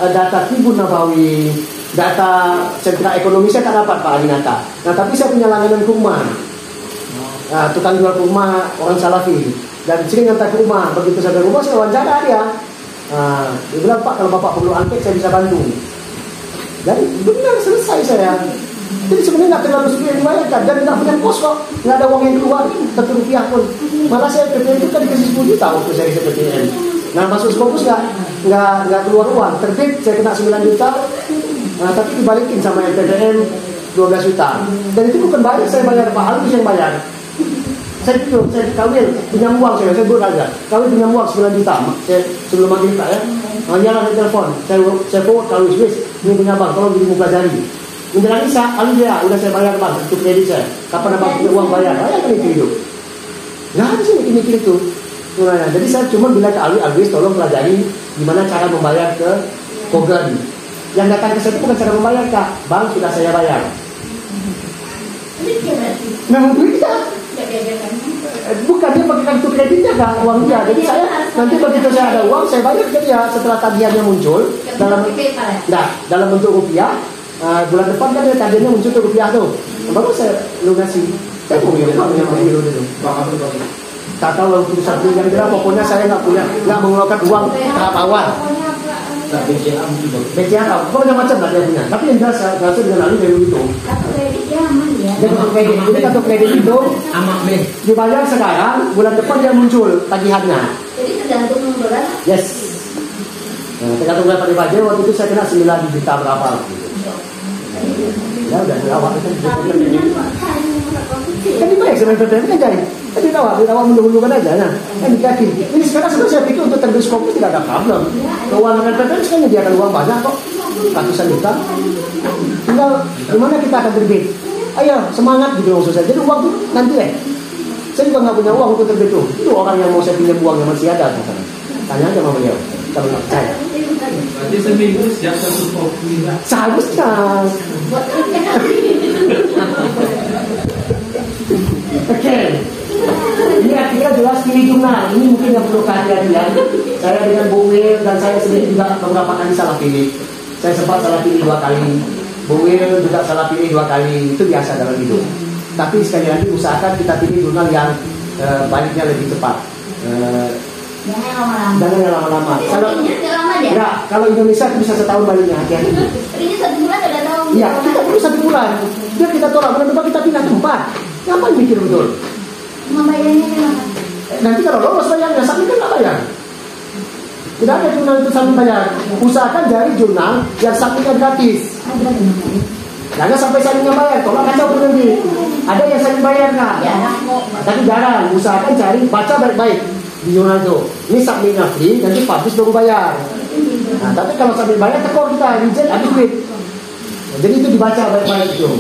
data Tribun Nabawi, data sentra ekonomi saya tak dapat Pak Adinata. Nah tapi saya punya langganan rumah, tukang jual rumah orang Salafi dan sering ngantar ke rumah. Begitu saya ke rumah saya wawancara dia. Dia bilang Pak kalau Bapak perlu angket saya bisa bantu. Dan benar selesai saya. Jadi sebenarnya nggak terlalu sulit yang dibayarkan dan nggak punya kos kok, nggak ada uang yang keluar satu rupiah pun. Malah saya PPN itu kan dikasih 10 juta waktu saya riset PPN. Nah masuk Skopus nggak keluar uang, terbit saya kena 9 juta, tapi dibalikin sama LPDM 12 juta. Dan itu bukan bayar, saya bayar Pak Alus yang bayar. Saya kawin pinjam uang saya buat aja. Kawin pinjam uang 9 juta. Saya sebelum maghrib Pak ya. Jalan telepon, saya forward kalau wis ini punya bang, tolong dirimu pelajari. Menjelang Isya, alhamdulillah udah saya bayar bang untuk kredit saya. Kapan abang punya uang bayar? Bayar kan itu. Nggak ada sih mikir itu. Nah, jadi saya cuma bilang ke Alwis tolong pelajari gimana cara membayar ke Kogan. Yang datang ke saya itu bukan cara membayar Kak, bang sudah saya bayar. Memang duit Kak. Bukan dia pakai kartu kreditnya Kak, uang dia. Jadi saya nanti begitu saya ada uang saya bayar ke dia setelah tagihannya muncul dalam bentuk rupiah. Bulan depan kan tagihannya muncul ke rupiah tuh. Baru saya lunasi. Saya mau ngirim uang yang begitu itu. Tak tahu untuk satu yang kira pokoknya saya nggak mengeluarkan uang tahap awal. BCA pokoknya macam lah dia punya. Tapi yang jelas saya dengan lalu dari itu. Kartu kredit dia aman ya. Jadi kartu kredit itu dibayar sekarang, bulan depan dia muncul tagihannya. Jadi tergantung bulan. Yes. Nah, tergantung berapa dibayar. Waktu itu saya kena 9 juta berapa. Ya udah dirawat itu. Kan dibayar sama PPM kan jadi. Kan dirawat mendahulukan aja. Nah, kan dikaki. Ini sekarang sebenarnya saya pikir untuk terbit Skopus tidak ada problem. Keuangan PPM sekarang menyediakan uang banyak kok, ratusan juta. Tinggal gimana kita akan terbit. Ayo semangat gitu maksud saya. Jadi uang itu nanti saya juga nggak punya uang untuk terbit tuh. Itu orang yang mau saya pinjam uang yang masih ada. Tanya aja sama beliau kalau nggak percaya. Berarti seminggu siap 1 kopi. Seharusnya. Oke. Ini akhirnya jelas pilih jurnal. Ini mungkin yang perlu kehati-hatian. Saya dengan Bu Wil dan saya sendiri juga beberapa kali salah pilih. Saya sempat salah pilih 2 kali. Bu Wil juga salah pilih 2 kali. Itu biasa dalam hidup. Tapi sekali lagi usahakan kita pilih jurnal yang baliknya lebih cepat. Jangan yang lama-lama. Kalau Indonesia itu bisa setahun baliknya. Hati-hati. Ini 1 bulan udah tahu. Iya, kita perlu 1 bulan. Biar kita tolak bulan depan kita pindah tempat. Ngapain mikir betul? Membayarnya kenapa? Nanti kalau lolos bayarnya, sapi kan nggak bayar. Tidak ada jurnal itu sapi bayar. Usahakan cari jurnal yang sapinya gratis. Jangan sampai sapinya bayar. Tolak kacau nanti. Ada yang sapi bayar nggak? Tapi jarang. Usahakan cari baca baik-baik di jurnal itu. Ini sapinya free, nanti publish baru bayar. Nah, tapi kalau sapi bayar tekor kita reject habis duit. Nah, jadi itu dibaca baik-baik itu.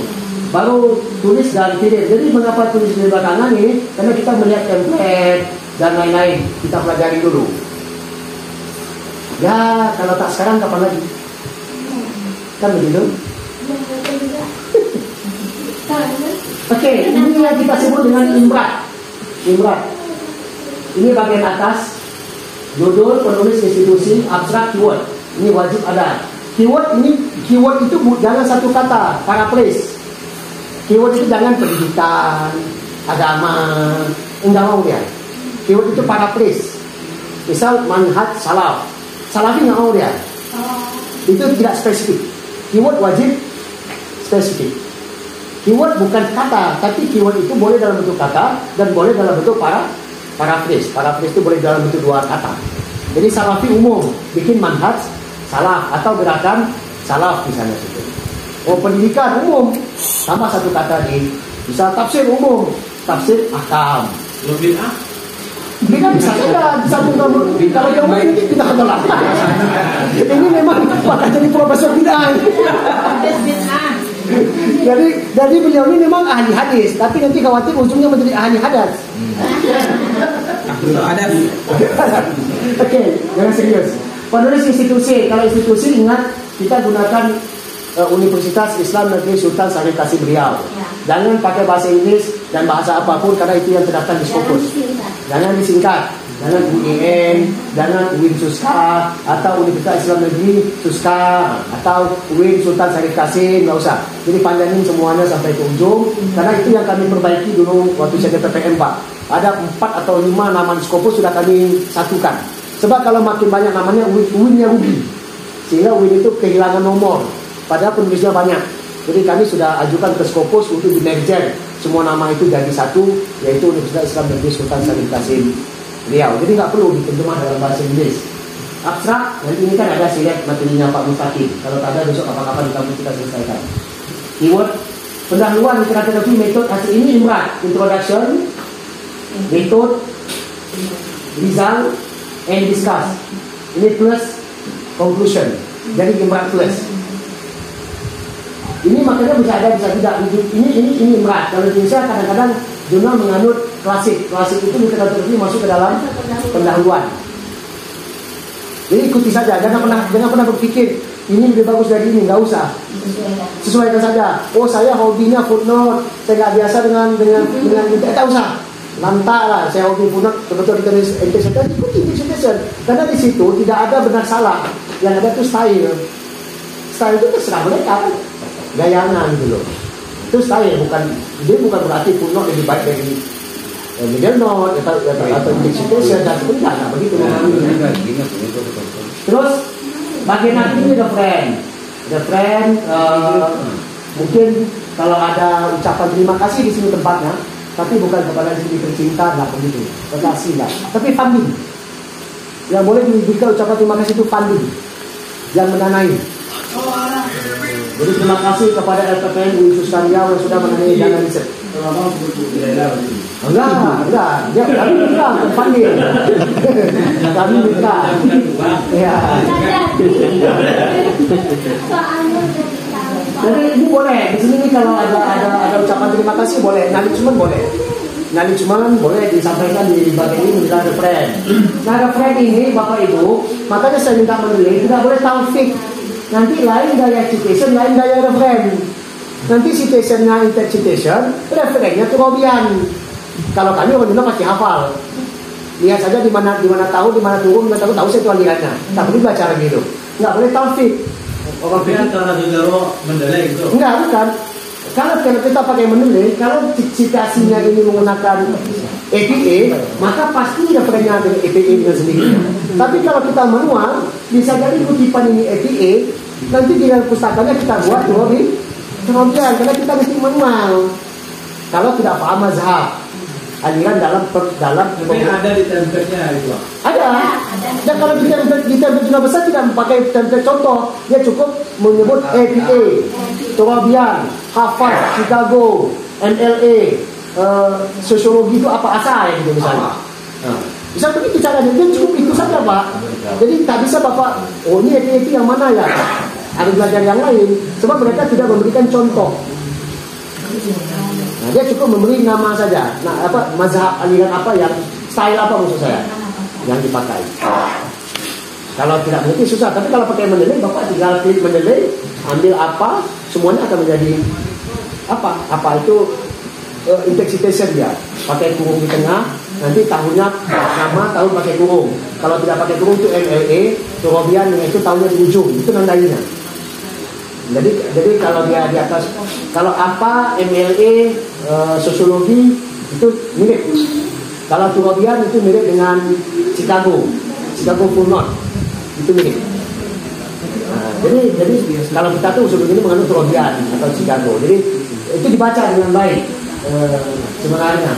Baru tulis dan kirim. Jadi mengapa tulis di belakangan ini? Karena kita melihat template dan lain-lain. Kita pelajari dulu. Ya, kalau tak sekarang kapan lagi? Kan begitu? Oke, ini yang kita sebut dengan imrat. Imrat. Ini bagian atas. Judul, penulis, institusi, abstrak, keyword. Ini wajib ada. Keyword itu jangan satu kata, paraphrase. Keyword itu jangan pendidikan, agama, enggak mau dia. Keyword itu paraphrase. Misal manhaj salaf. Salafi enggak mau dia. Itu tidak spesifik. Keyword wajib spesifik. Keyword bukan kata, tapi keyword itu boleh dalam bentuk kata dan boleh dalam bentuk paraphrase. Paraphrase itu boleh dalam bentuk dua kata. Jadi salafi umum bikin manhaj salaf atau gerakan salaf misalnya situ. Oh, pendidikan umum tambah satu kata di misal tafsir umum, tafsir ahkam. Bid'ah. Bid'ah bisa saja disambung kalau yang ini kita tolak. Ini memang bakal jadi profesor bid'ah. Jadi beliau ini memang ahli hadis, tapi nanti khawatir ujungnya menjadi ahli hadas. Oke, jangan serius. Penulis institusi, kalau institusi ingat kita gunakan Universitas Islam Negeri Sultan Syarif Qasim Riau. Jangan pakai bahasa Inggris dan bahasa apapun karena itu yang terdaftar di Skopus. Jangan disingkat. Jangan UIN, jangan UIN Suska atau Universitas Islam Negeri Suska atau UIN Sultan Syarif Qasim, nggak usah. Jadi panjangin semuanya sampai ke ujung karena itu yang kami perbaiki dulu waktu saya PPM Pak. Ada 4 atau 5 nama di Skopus sudah kami satukan. Sebab kalau makin banyak namanya UIN-nya rugi. Sehingga UIN itu kehilangan nomor. Padahal penulisnya banyak. Jadi kami sudah ajukan ke Skopus untuk di merger semua nama itu jadi satu, yaitu Universitas Islam Negeri Sultan Syarif Qasim Riau. Jadi nggak perlu diterjemah dalam bahasa Inggris. Abstrak, nanti ini kan ada silet materinya Pak Mustaqim. Kalau tak ada besok kapan-kapan di kampus kita selesaikan. Keyword, pendahuluan literatur metode hasil ini imrat, introduction, method, result, and discuss. Ini plus conclusion. Jadi imrat plus. Ini makanya bisa ada bisa tidak. Ini imrat. Kalau di Indonesia kadang-kadang jurnal menganut klasik. Klasik itu literatur ini masuk ke dalam pendahuluan. Jadi ikuti saja. Jangan pernah berpikir ini lebih bagus dari ini. Nggak usah. Sesuaikan saja. Oh, saya hobinya footnote. Saya nggak biasa dengan tak usah. Lantak lah. Saya hobi footnote. Betul interpretation. Ikuti interpretation. Karena di situ tidak ada benar salah. Yang ada itu style. Style itu terserah mereka. Gayanya gitu loh. Itu style, dia bukan berarti footnote lebih baik dari middle note atau interpretation dan sebagainya. Nah, begitu. Terus bagian ini the friend mungkin kalau ada ucapan terima kasih di sini tempatnya, tapi bukan kepada diri tercinta, nggak begitu. Terkasih lah. Tapi funding yang boleh diberikan ucapan terima kasih itu funding yang mendanai. Jadi terima kasih kepada LPPN Universitas Riau yang sudah mendanai dana riset. Enggak. Kami minta funding. Kami minta. Ya. Jadi ini boleh. Di sini kalau ada ucapan terima kasih boleh. Acknowledgement boleh. Acknowledgement boleh disampaikan di bagian ini menjelang referend. Nah, referend ini Bapak Ibu, makanya saya minta menulis tidak boleh taufik. Nanti lain gaya citation, lain gaya referen. Nanti citationnya intercitation, referennya kerobian. Kalau kami orang dulu pasti hafal. Lihat saja di mana tahu, di mana turun, di mana tahu saya itu alirannya. Tak boleh baca lagi itu. Nggak boleh taufik. Orang pikir karena saudara mendelay itu. Enggak, bukan. Kalau kita pakai menilai, kalau citasinya ini menggunakan APA, maka pasti referennya dengan APA itu sendiri. Tapi kalau kita manual, bisa jadi kutipan ini APA, nanti di dalam pustakanya kita buat kemudian karena kita mesti manual. Kalau tidak paham mazhab, aliran dalam tapi ada di template-nya itu. Ada. Dan kalau di template jurnal besar tidak pakai template contoh, dia cukup menyebut APA, Turabian, Harvard, Chicago, MLA, sosiologi itu apa asal gitu misalnya. Bisa begitu caranya, dia cukup itu saja Pak. Jadi tak bisa Bapak, oh ini APA yang mana ya? Ada belajar yang lain, sebab mereka tidak memberikan contoh. Nah, dia cukup memberi nama saja. Nah, apa mazhab aliran apa yang style apa maksud saya yang dipakai. Kalau tidak mengerti susah, tapi kalau pakai menilai, Bapak tinggal menilai, ambil apa, semuanya akan menjadi apa itu interpretation dia, pakai kurung di tengah, nanti tahunnya nama tahun pakai kurung. Kalau tidak pakai kurung itu MLA, Turobian yang itu tahunnya di ujung, itu nandainya. Jadi kalau dia di atas, kalau apa MLA sosiologi itu mirip. Kalau Turobian itu mirip dengan Chicago Full Knot, itu mirip. Jadi kalau kita tuh sebelum ini mengandung Turobian atau Chicago, jadi itu dibaca dengan baik sebenarnya.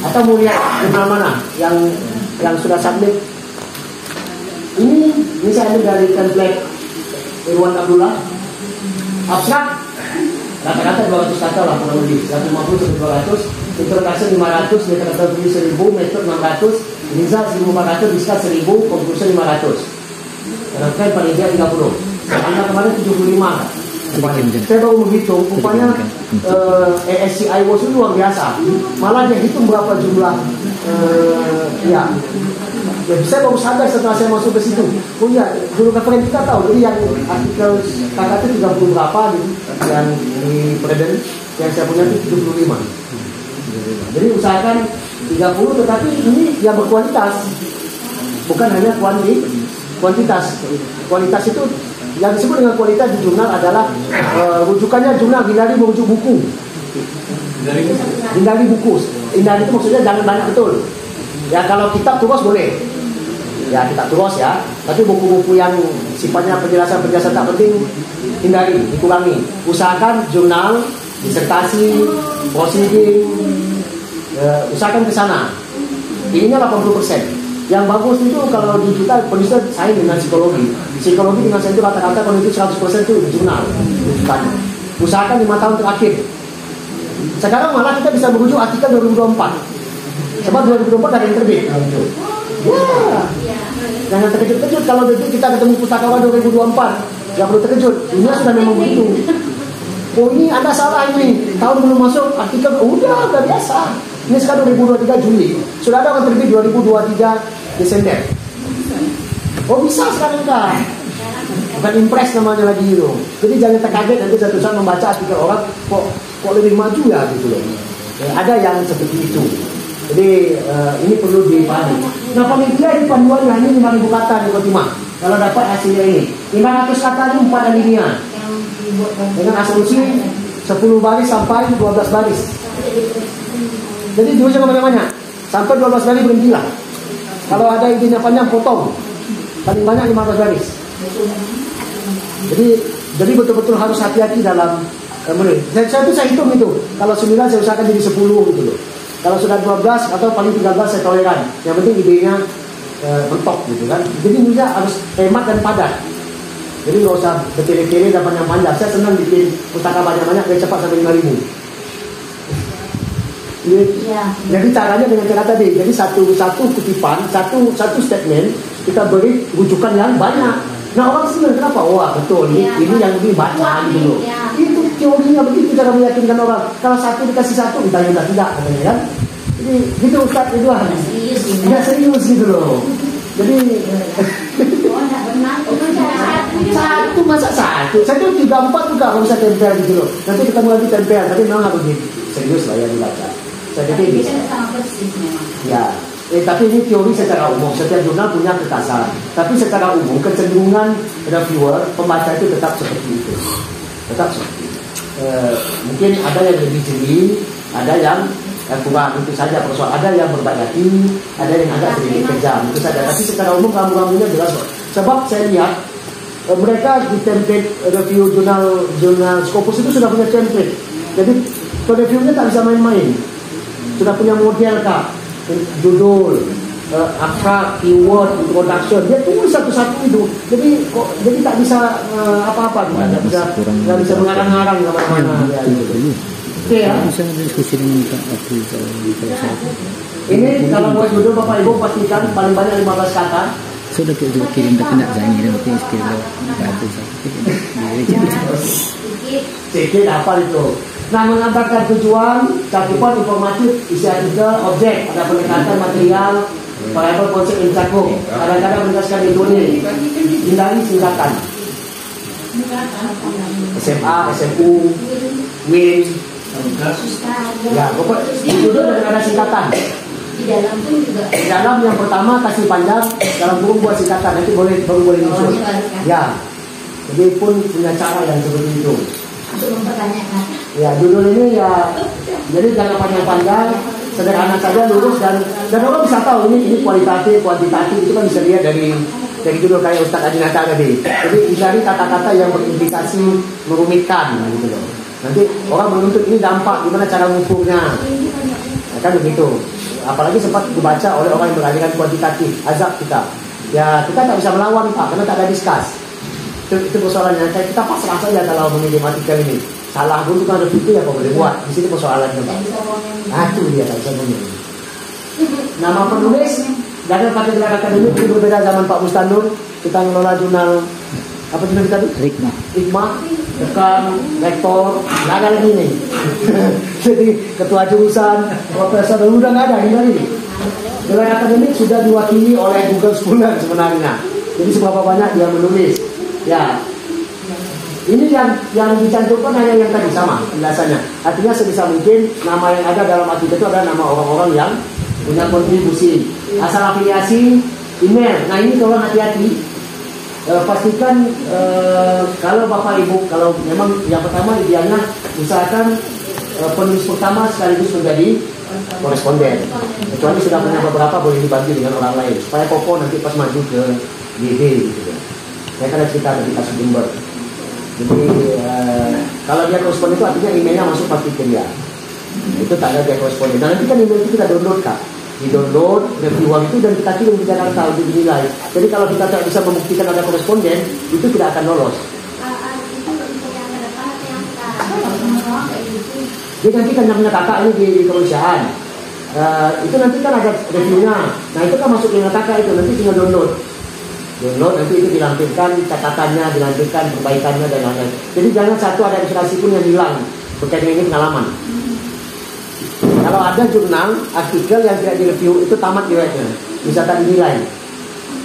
Atau mau lihat mana yang sudah submit. Ini saya ambil dari template Irwan Abdullah. Abstrak rata-rata 200 kata lah kurang lebih, 150 sampai 200. Interpretasi 500, metodologi 1000, metode 600, result 1400, discuss 1000, conclusion 500. Kan paling dia 30. Anda kemarin 75. Saya baru menghitung, rupanya ASCI WOS itu luar biasa. Malah dia hitung berapa jumlah ya. Saya baru sadar setelah saya masuk ke situ. Oh iya, dulu referensi kita tahu. Jadi yang artikel kakak itu 30 berapa gitu. Yang di Preden, yang saya punya itu 75. Jadi usahakan 30, tetapi ini yang berkualitas. Bukan hanya kuantitas. Kualitas itu yang disebut dengan kualitas di jurnal adalah rujukannya jurnal, hindari merujuk buku. Hindari buku. Hindari itu maksudnya jangan banyak betul. Ya kalau kitab tulis boleh. Ya kitab tulis ya. Tapi buku-buku yang sifatnya penjelasan-penjelasan tak penting hindari, dikurangi. Usahakan jurnal, disertasi, proceeding, usahakan ke sana. Ininya 80%. Yang bagus itu kalau di kita penulisan saya dengan psikologi dengan saya itu rata-rata kalau itu 100% itu di jurnal rujukannya. Usahakan 5 tahun terakhir. Sekarang malah kita bisa merujuk artikel 2024. Sebab 2024 ada yang terbit. Ya, jangan terkejut-kejut kalau nanti kita ketemu pustakawan 2024. Jangan perlu terkejut. Dunia sudah memang begitu. Oh ini Anda salah ini. Tahun belum masuk artikel udah biasa. Ini sekarang 2023 Juli. Sudah ada yang terbit 2023 Desember. Oh bisa sekarang kan? Bukan impress namanya lagi itu. Jadi jangan terkaget nanti satu saat membaca artikel orang kok lebih maju ya gitu loh. Ada yang seperti itu. Jadi ini perlu dipahami. Nah pemikiran di panduannya ini 5.000 kata di Khotimah. Kalau dapat hasilnya ini 500 kata ini 4 alinea dengan asumsi 10 baris sampai 12 baris. Jadi dulu jangan banyak-banyak sampai 12 baris berhentilah. Kalau ada idenya panjang potong. Paling banyak 15 baris. Jadi betul-betul harus hati-hati dalam menulis. Saya hitung itu. Kalau 9 saya usahakan jadi 10 gitu loh. Kalau sudah 12 atau paling 13 saya toleran. Yang penting idenya mentok gitu kan. Jadi nulisnya harus hemat dan padat. Jadi nggak usah bertele-tele dan panjang-panjang. Saya senang bikin pustaka banyak-banyak biar cepat sampai 5.000. Ya. Jadi caranya dengan cara tadi. Jadi satu kutipan, satu statement kita beri rujukan yang banyak. Nah orang senang kenapa? Wah betul ini yang lebih baca gitu loh. Itu teorinya begitu cara meyakinkan orang. Kalau satu dikasih satu, kita tidak katanya kan. Jadi gitu Ustaz itu nggak serius gitu loh. Jadi satu masa satu. Saya tuh 3-4 juga kalau bisa tempel gitu loh. Nanti ketemu lagi tempel, tapi memang harus serius lah yang dibaca. Saya pikir bisa. Ya. Tapi ini teori secara umum. Setiap jurnal punya kekasan. Tapi secara umum kecenderungan reviewer pembaca itu tetap seperti itu. Tetap seperti itu. Mungkin ada yang lebih jeli, ada yang kurang itu saja persoalan. Ada yang berbaik hati, ada yang agak sedikit kejam itu saja. Tapi secara umum rambu-rambunya jelas. Sebab saya lihat mereka di template review jurnal Scopus itu sudah punya template. Jadi reviewnya tak bisa main-main. Sudah punya model kak, judul, abstrak, keyword, introduction, dia tulis satu-satu itu. Jadi tak bisa apa-apa, nggak bisa mengarang-arang kemana-mana. Oke ya. Ini kalau buat judul Bapak Ibu pastikan paling banyak 15 kata. Sudah kirim tapi nak zangi dan mungkin sekiranya bagus. Sedikit apa itu? Nah, mengabarkan tujuan, cakupan informatif, isi artikel, objek, ada pendekatan material, variabel konsep yang dicakup. Kadang-kadang menegaskan metode, hindari singkatan. SMA, SMU, WIN, Ya, pokok itu ada singkatan. Di dalam pun juga. Di dalam yang pertama kasih panjang, dalam buku buat singkatan, nanti baru boleh nyusun. Ya, jadi pun punya cara yang seperti itu. Untuk mempertanyakan. Ya, judul ini ya, jadi jangan panjang-panjang, sederhana saja, lurus dan orang bisa tahu ini kualitatif, kuantitatif itu kan bisa lihat dari judul kayak Ustadz Adinata tadi. Jadi dicari kata-kata yang berimplikasi merumitkan gitu loh. Nanti orang menuntut ini dampak gimana cara mengukurnya, ya, kan begitu. Apalagi sempat dibaca oleh orang yang beraliran kuantitatif, azab kita. Ya kita tak bisa melawan Pak, karena tak ada diskus. Itu persoalannya. Kita pasrah saja kalau memilih artikel ini. Salah dulu kan itu ya kok boleh buat. Di sini persoalannya Pak. Nah itu dia tak bisa memilih. Nama penulis jangan pakai gelar akademik, itu berbeda zaman Pak Mustanur. Kita mengelola jurnal apa jurnal kita tadi? Hikmah, dekan, rektor, nggak ada lagi nih. Jadi ketua jurusan, profesor udah nggak ada ini. Gelar akademik sudah diwakili oleh Google Scholar sebenarnya. Jadi seberapa banyak dia menulis. Ya, ini yang dicantumkan hanya yang tadi sama penjelasannya. Artinya sebisa mungkin nama yang ada dalam artikel itu adalah nama orang-orang yang punya kontribusi. Asal afiliasi, email. Nah ini tolong hati-hati. Pastikan kalau Bapak Ibu, kalau memang yang pertama idealnya usahakan penulis pertama sekaligus menjadi koresponden. Kecuali sudah punya beberapa boleh dibantu dengan orang lain supaya kokoh nanti pas maju ke GD gitu. Saya kan ada cerita dari kasus Jember. Jadi kalau dia koresponden itu artinya emailnya masuk pasti ke dia. Itu tak ada dia koresponden. Dan nanti kan email itu kita download Kak. Di-download reviewer itu dan kita kirim ke Jakarta untuk dinilai. Jadi kalau kita tak bisa membuktikan ada koresponden, itu tidak akan lolos. Jadi nanti kan namanya kakak ini di kemanusiaan. Itu nanti kan ada reviewnya. Nah itu kan masuk ke kakak itu nanti tinggal download nanti itu dilampirkan catatannya, dilampirkan perbaikannya dan lain-lain. Jadi jangan satu ada ilustrasi pun yang hilang berkaitan ini pengalaman. Kalau ada jurnal artikel yang tidak direview itu tamat riwayatnya, bisa tak dinilai.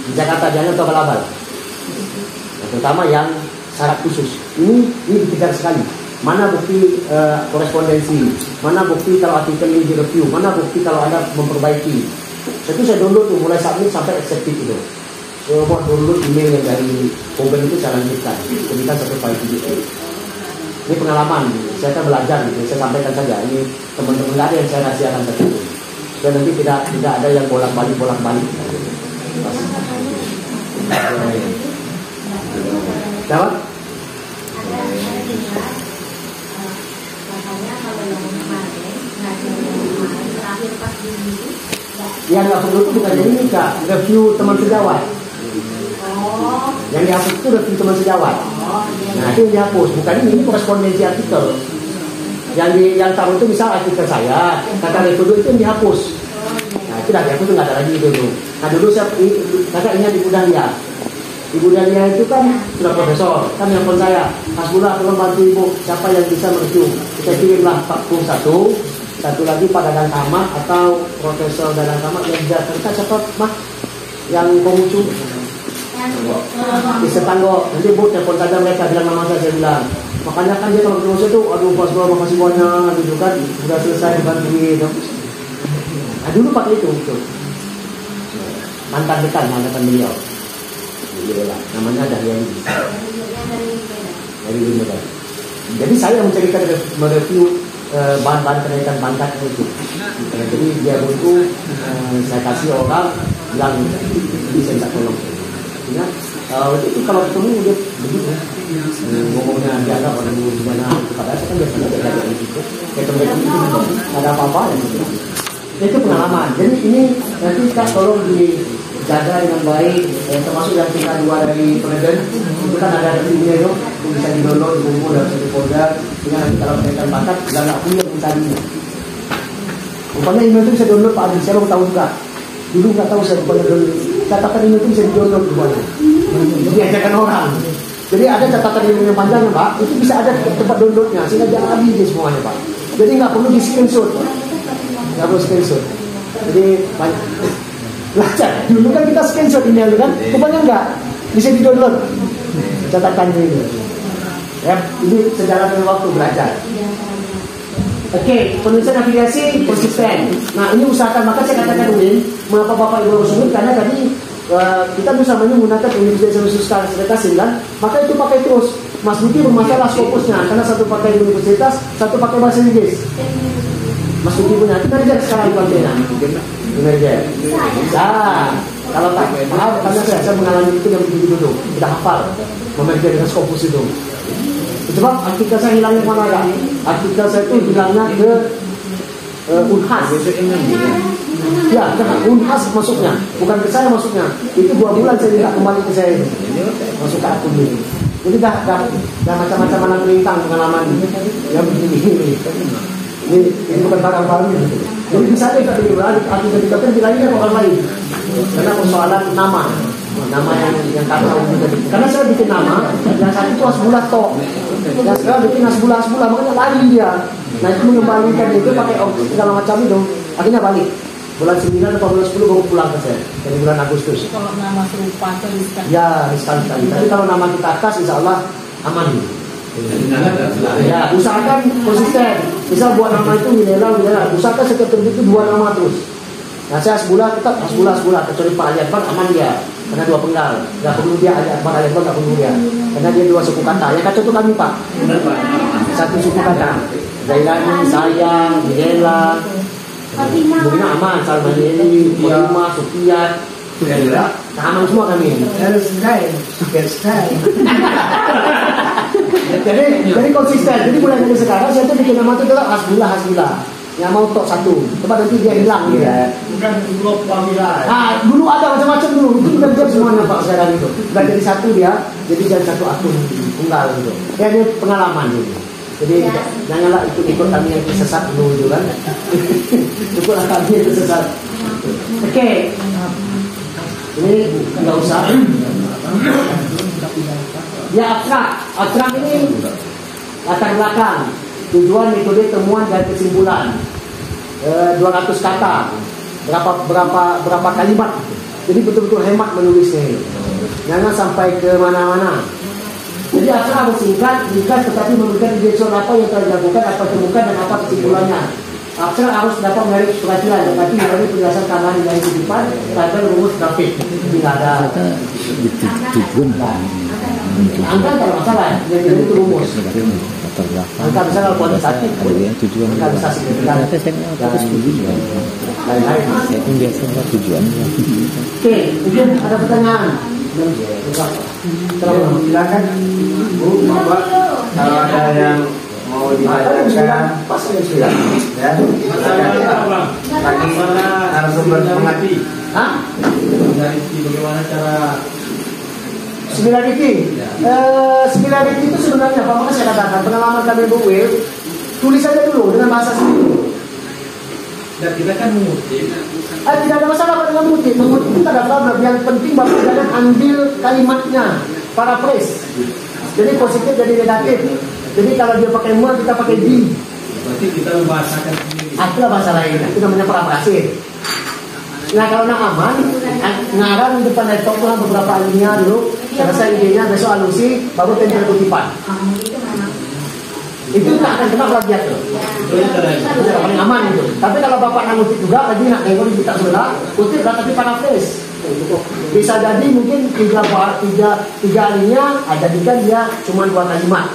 Di Jakarta jangan abal-abal. Nah, terutama yang syarat khusus. Ini dikejar sekali. Mana bukti korespondensi, mana bukti kalau artikel ini direview, mana bukti kalau ada memperbaiki. Itu saya download tuh mulai submit sampai accepted itu. Buat download email yang dari Koben itu saya lanjutkan, jadikan satu file PDF. Ini pengalaman, saya akan belajar gitu, saya sampaikan saja. Ini teman-teman nggak ada yang saya rahasiakan tadi itu. Dan nanti tidak ada yang bolak-balik. Jawab? Yang nggak perlu itu bukan jadi ini Kak, review teman sejawat. Yang dihapus itu review teman sejawat. Nah itu yang dihapus, bukan ini korespondensi artikel. Yang taruh itu misal artikel saya, kata review itu yang dihapus. Nah itu dah dihapus, itu nggak ada lagi dulu. Nah dulu saya kakak ingat Ibu Dahlia. Ibu Dahlia itu kan sudah profesor, kan nelfon saya, Mas Bula tolong bantu Ibu, siapa yang bisa mereview. Kita kirimlah 41, satu lagi Pak Dadang Tamat atau Profesor Dadang Tamat yang bisa cerita siapa mah yang Konghucu. Di Setanggo, nanti Bu telepon saja mereka bilang nama saya bilang. Makanya kan dia kalau ketemu saya tuh, aduh Mas Bula makasih banyak, gitu kan, sudah selesai dibantuin. Nah dulu pakai itu. Mantan beliau. Namanya Dahlia ini. Dari Medan. Jadi saya menceritakan mereview bahan-bahan kenaikan pangkat itu. Jadi dia butuh saya kasih orang yang bisa minta tolong. Artinya itu kalau ketemu dia begitu ngomongnya dianggap orang gimana kepada saya kan biasanya ada gitu. Ketemu itu ada apa-apa yang gitu. Itu pengalaman. Jadi ini nanti kita tolong dijaga dengan baik, termasuk yang kita dua dari Presiden itu kan ada reviewnya itu bisa di-download, dikumpul dalam satu folder. Sehingga nanti kalau kenaikan pangkat nggak punya tadinya. Rupanya email itu bisa download Pak Adi, saya mau tahu juga. Dulu nggak tahu saya rupanya download. Catatan email itu bisa di-download rupanya. Diajarkan orang. Jadi ada catatan email yang panjang Pak, itu bisa ada tempat downloadnya sehingga jangan habis semuanya Pak. Jadi nggak perlu di screenshot. Nggak perlu screenshot. Jadi banyak. Belajar. Dulu kan kita screenshot email kan, rupanya enggak bisa di-download catatannya ini. Ya, ini sejalan dengan waktu belajar. Oke, penulisan afiliasi konsisten. Nah, ini usahakan, maka saya katakan Win, mengapa Bapak Ibu harus Win, karena tadi kita bersamanya menggunakan Universitas Universitas kan, maka itu pakai terus. Mas Budi bermasalah skopusnya, karena satu pakai universitas, satu pakai bahasa Inggris. Mas Budi punya, itu manajer sekarang kontennya. Manajer. Bisa. Kalau tak, karena saya mengalami itu yang begitu dulu, tidak hafal memanajer dengan skopus itu. Sebab artikel saya hilangnya mana ya? Artikel saya itu hilangnya ke Unhas. Ya, ke Unhas masuknya, bukan ke saya masuknya. Itu 2 bulan saya tidak kembali ke saya masuk ke akun ini. Jadi dah macam-macam malam melintang pengalaman yang begini. Ini bukan barang baru. Jadi bisa aja kita beli artikel bilangnya orang lain. Karena persoalan nama yang kata karena saya bikin nama yang satu itu asbulah tok, yang sekarang bikin asbulah makanya lari dia. Nah itu mengembalikan itu pakai segala macam itu, akhirnya balik bulan 9 atau bulan 10 baru pulang ke saya dari bulan Agustus. Kalau nama serupa atau riskan? Ya riskan sekali. Tapi kalau nama kita khas, insya Allah aman. Ya, usahakan konsisten. Misal buat nama itu Milela, usahakan setiap terbit itu 2 nama terus. Nah saya sebulan tetap sebulan kecuali Pak Ali Akbar aman dia karena 2 penggal, nggak perlu dia Ali Akbar nggak perlu dia karena dia 2 suku kata. Yang kacau itu kami Pak, 1 suku kata. Zailani, sayang, Milela, Mungkin aman, Salmanieli, Fatima, Sukiat, aman semua kami. Jadi konsisten. Jadi mulai dari sekarang saya tuh bikin nama itu adalah Hasbullah. Yang mau tok 1. Coba nanti dia hilang ya. Bukan blok Pamila. Ah, dulu ada macam-macam dulu. Itu udah jadi semuanya Pak sekarang itu. Udah jadi 1 dia, jadi jadi 1 akun tunggal gitu. Ya ini pengalaman gitu. Jadi janganlah ikut kami yang tersesat dulu gitu kan. Cukuplah kami yang tersesat. Oke. Ini enggak usah. Ya abstrak ini latar belakang, tujuan, metode, temuan dan kesimpulan. 200 kata, berapa kalimat. Jadi betul-betul hemat menulisnya. Jangan sampai ke mana-mana. Jadi abstrak harus singkat, tetapi memberikan direction apa yang telah dilakukan, apa temukan dan apa kesimpulannya. Abstrak harus dapat menarik perhatian, tetapi melalui penjelasan tambahan dari kehidupan tanpa rumus grafik. Tidak ada tujuan. Angka kalau masalah, yang itu rumus. Angka misalnya kalau kuantitatif, angka bisa signifikan. Lain-lain. Oke, mungkin ada pertanyaan. Silakan Bu, Bapak, kalau ada yang mau ditanyakan, ya, lagi narasumber mengerti. Bagaimana cara Similarity itu sebenarnya apa? Maka saya katakan pengalaman kami Bu Wil, tulis saja dulu dengan bahasa sendiri. Dan kita kan mengutip. Tidak ada masalah dengan mengutip. Mengutip itu tidak ada problem. Yang penting Bapak jangan ambil kalimatnya, paraphrase. Jadi positif jadi negatif. Jadi kalau dia pakai mu, kita pakai di. Berarti kita membahasakan sendiri. Itulah bahasa lain. Itu namanya paraphrase. Nah kalau nak aman, ngarang di depan laptop lah beberapa alinea dulu. Selesai idenya, besok alusi, baru tempel kutipan. Itu tak akan kena plagiat tuh. Itu paling aman itu. Tapi kalau Bapak nak ngutip juga, lagi nak nengok di kitab sebelah, kutip lah tapi paraphrase. Bisa jadi mungkin 3 alinea, jadikan dia cuma 2 kalimat.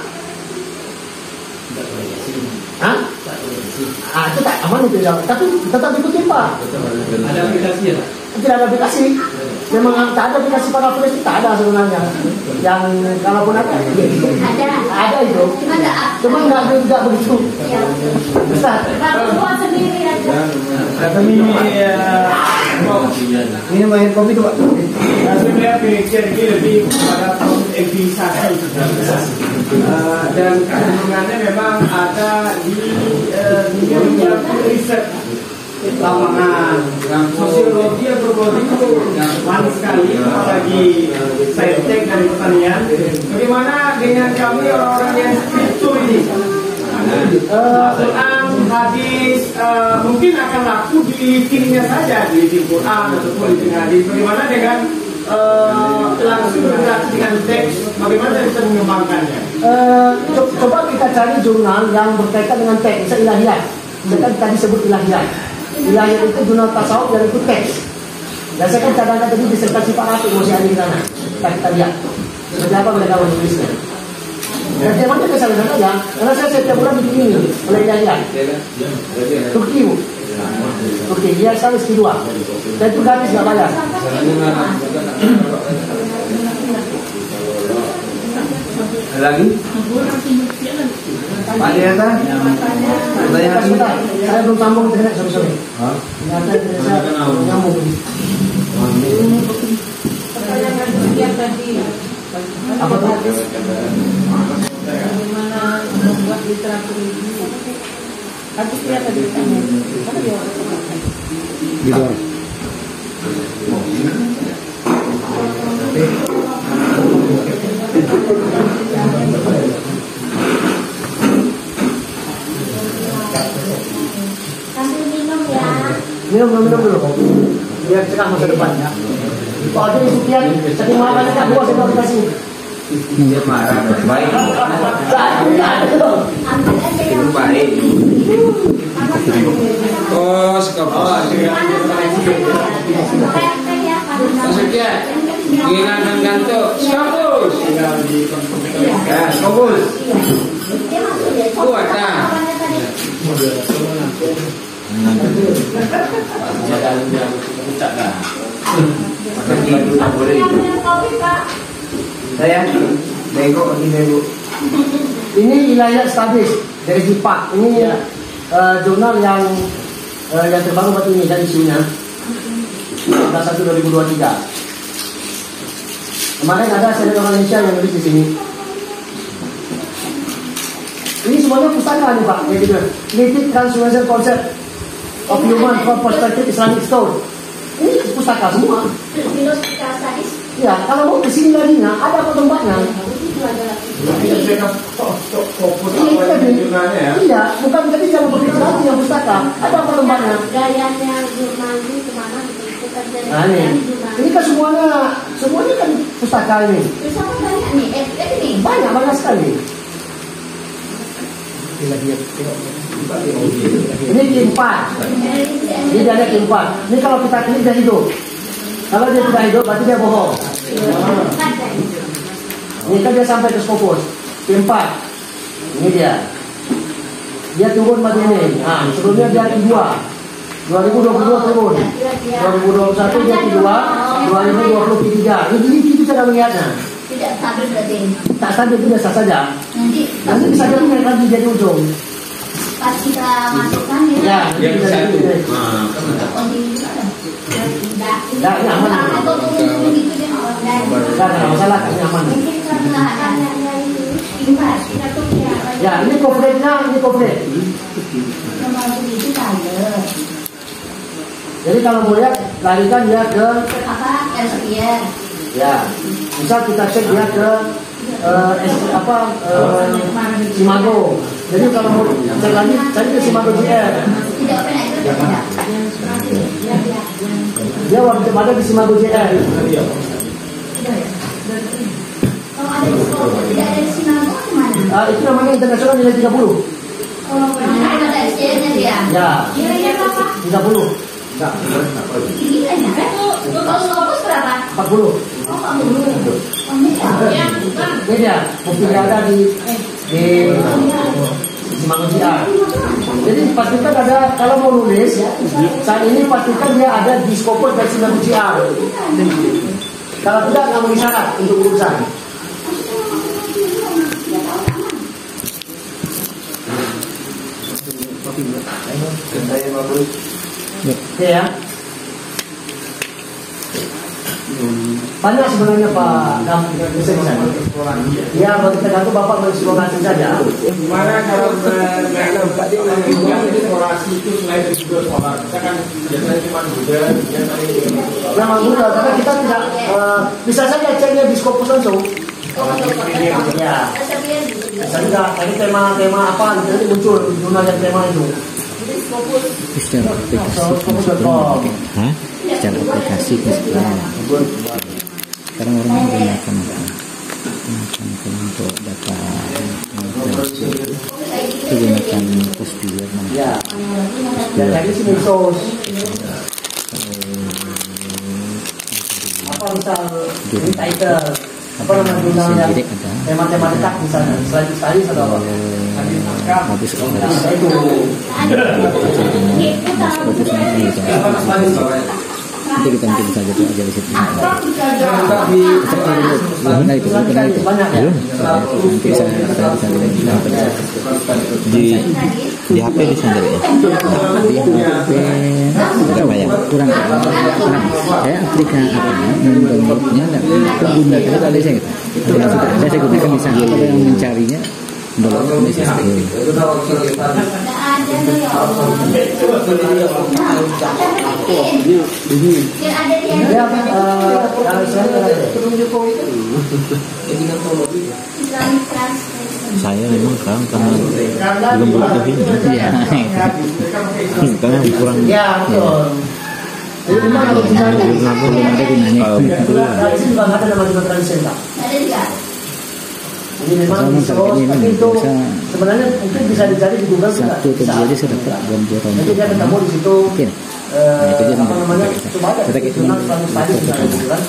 Hah? Itu tak aman itu, tapi tetap dikutip Pak. Ada aplikasi ya? Tidak ada aplikasi. Memang tak ada aplikasi paraphrase, tak ada sebenarnya. Yang kalaupun ada itu. Cuma nggak begitu. Ustaz. Buat sendiri aja. Kami Ini main kopi tuh Pak. sebenarnya pikir ini lebih pada empirisasi dan kandungannya memang ada di dunia riset lapangan. Sosiologi antropologi itu manis sekali, apalagi saintek dari pertanian. Bagaimana dengan kami orang-orang yang spiritual ini? Quran, hadis mungkin akan laku di kirinya saja di Quran ataupun di hadis. Bagaimana dengan langsung berinteraksi dengan teks, bagaimana bisa mengembangkannya? Coba kita cari jurnal yang berkaitan dengan teks, misalnya ilahiyat. Saya kan tadi sebut ilahiyat. Ilahiyat itu jurnal tasawuf yang itu teks. Dan saya kan cadangkan tadi disertasi Pak Rafiq masih ada di sana. Kita lihat seperti apa mereka menulisnya. Dan temanya ke sana saja, karena saya setiap bulan dikirim oleh ilahiyat. Turki, Bu. Turki, dia sampai kedua. Dan itu gratis nggak bayar. Lagi? Pak Diata? Sebentar, saya belum sambung internet sore-sore. Ternyata saya nyambung. Pertanyaan yang tadi Apa tuh? bagaimana membuat literatur ini? Habis dia tadi tanya, mana dia orang Gitu. Sambil minum ya. Minum dulu. Biar cerah masa depan ya. Pak Adi Sukian, saking makannya tak buat saya mau kasih. Dia marah, baik. Ambil aja yang Baik. Oh, sekolah. Maksudnya, Gilang dan Ganto, fokus. Ya, fokus. Kuat dah. Saya bego ini bego. Ini ilahiyat studies dari JIPAK. Ini jurnal yang terbaru buat ini dan isunya 11/1/2023. Kemarin ada senior Indonesia yang nulis di sini. Ini semuanya pustaka nih Pak, kayak gitu. Critic Transformation Concept of Human from Perspective Islamic Thought. Ini pustaka semua. Ya, kalau mau kesini lagi ada apa tempatnya? Iya, bukan tadi yang berpikir lagi yang pustaka. Ada apa tempatnya? Gayanya jurnal ini kemana? Nah, ini kan semuanya kan pustaka ini. Terus apa banyak nih? Ini Banyak sekali. Ini keempat. Ini dia ada keempat. Ini kalau kita klik dia hidup. Kalau dia tidak hidup berarti dia bohong. Ini kan dia sampai ke Skopus. Keempat. Ini dia. Dia turun macam ini. Nah, sebelumnya dia kedua. 2022 turun. 2021 dia kedua. 2023. Ini kita cara melihatnya. tidak stabil berarti. Tak stabil itu biasa saja. Nanti bisa jadi naik lagi jadi ujung. Pas kita masukkan Ya, ya. bisa jadi. Ya, ini aman. Ya, tidak masalah, ini aman. Ya, ini coverage-nya, ini coverage. Jadi kalau mau lihat, larikan dia ke ya, misal kita cek dia ke Simago. Jadi kalau mau cek lagi, cari ke Simago JR. Dia waktu ada di Simago JR. Kalau ada di sekolah, tidak ada di Simago kemana? Itu namanya internasional nilai 30. Ada SDN-nya dia. Ya, Nilainya berapa? 30. Ini aja kan? Kalau Skopus berapa? 40. Oh, 40. Ini dia, bukti dia ada di Simago JR. Jadi pastikan ada, kalau mau nulis saat ini pastikan dia ada di Skopus dan Simago JR. Kalau tidak nggak memenuhi syarat untuk urusan. Oke ya. Banyak sebenarnya Pak Dam bisa. Ya, bagi tergantung Bapak mengeksplorasi saja. Gimana cara mengeksplorasi itu selain juga sholat? Kita kan biasanya cuma Buddha, Yang Buddha, karena kita tidak bisa saja ceknya di Skopus langsung. Ya. Saya tadi tema apa nanti muncul di jurnal yang tema itu. Secara aplikasi. Hah? Secara aplikasi. Sekarang orang menggunakan untuk data itu gunakan Postbier Ya. Dan tadi sih medsos. Apa misal ini title apa nama jurnalnya matematika misalnya selain atau apa? habis Nah, itu nanti kita mungkin saja tuh aja di situ. banyak Itu banyak ya. nanti bisa di HP bisa nggak ya? di HP berapa ya? Kurang saya aplikasi downloadnya nggak pengguna itu ada saya gitu. Yang sudah ada saya gunakan bisa kalau yang mencarinya download bisa sekali. Ya, Saya memang sekarang karena belum butuh ini. Iya. Karena kurang. ya betul. Jadi memang kalau misalnya Belum ada gunanya. di sini juga nggak ada nama jurnal tradisional. Jadi memang Sama medsos, seperti ini tapi itu bisa sebenarnya mungkin bisa dicari di Google juga. satu atau dua aja sudah dapat gambaran. Nanti dia ketemu di situ. Mungkin. Nah, itu dia Apa namanya? kita. Coba aja Kita kayak jurnal cuma- Islamic Studies misalnya gitu kan.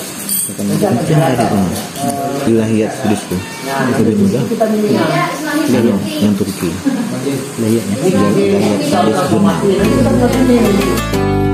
Nanti akan Mungkin ada kelihatan. tuh. Ilahiyat tulisku. Nah, Lebih mudah. kita milihnya. Iya dong, yang Turki. Layaknya. Ini Ilahiyat salah tulis satu jurnal. mati. Nanti kita pilih.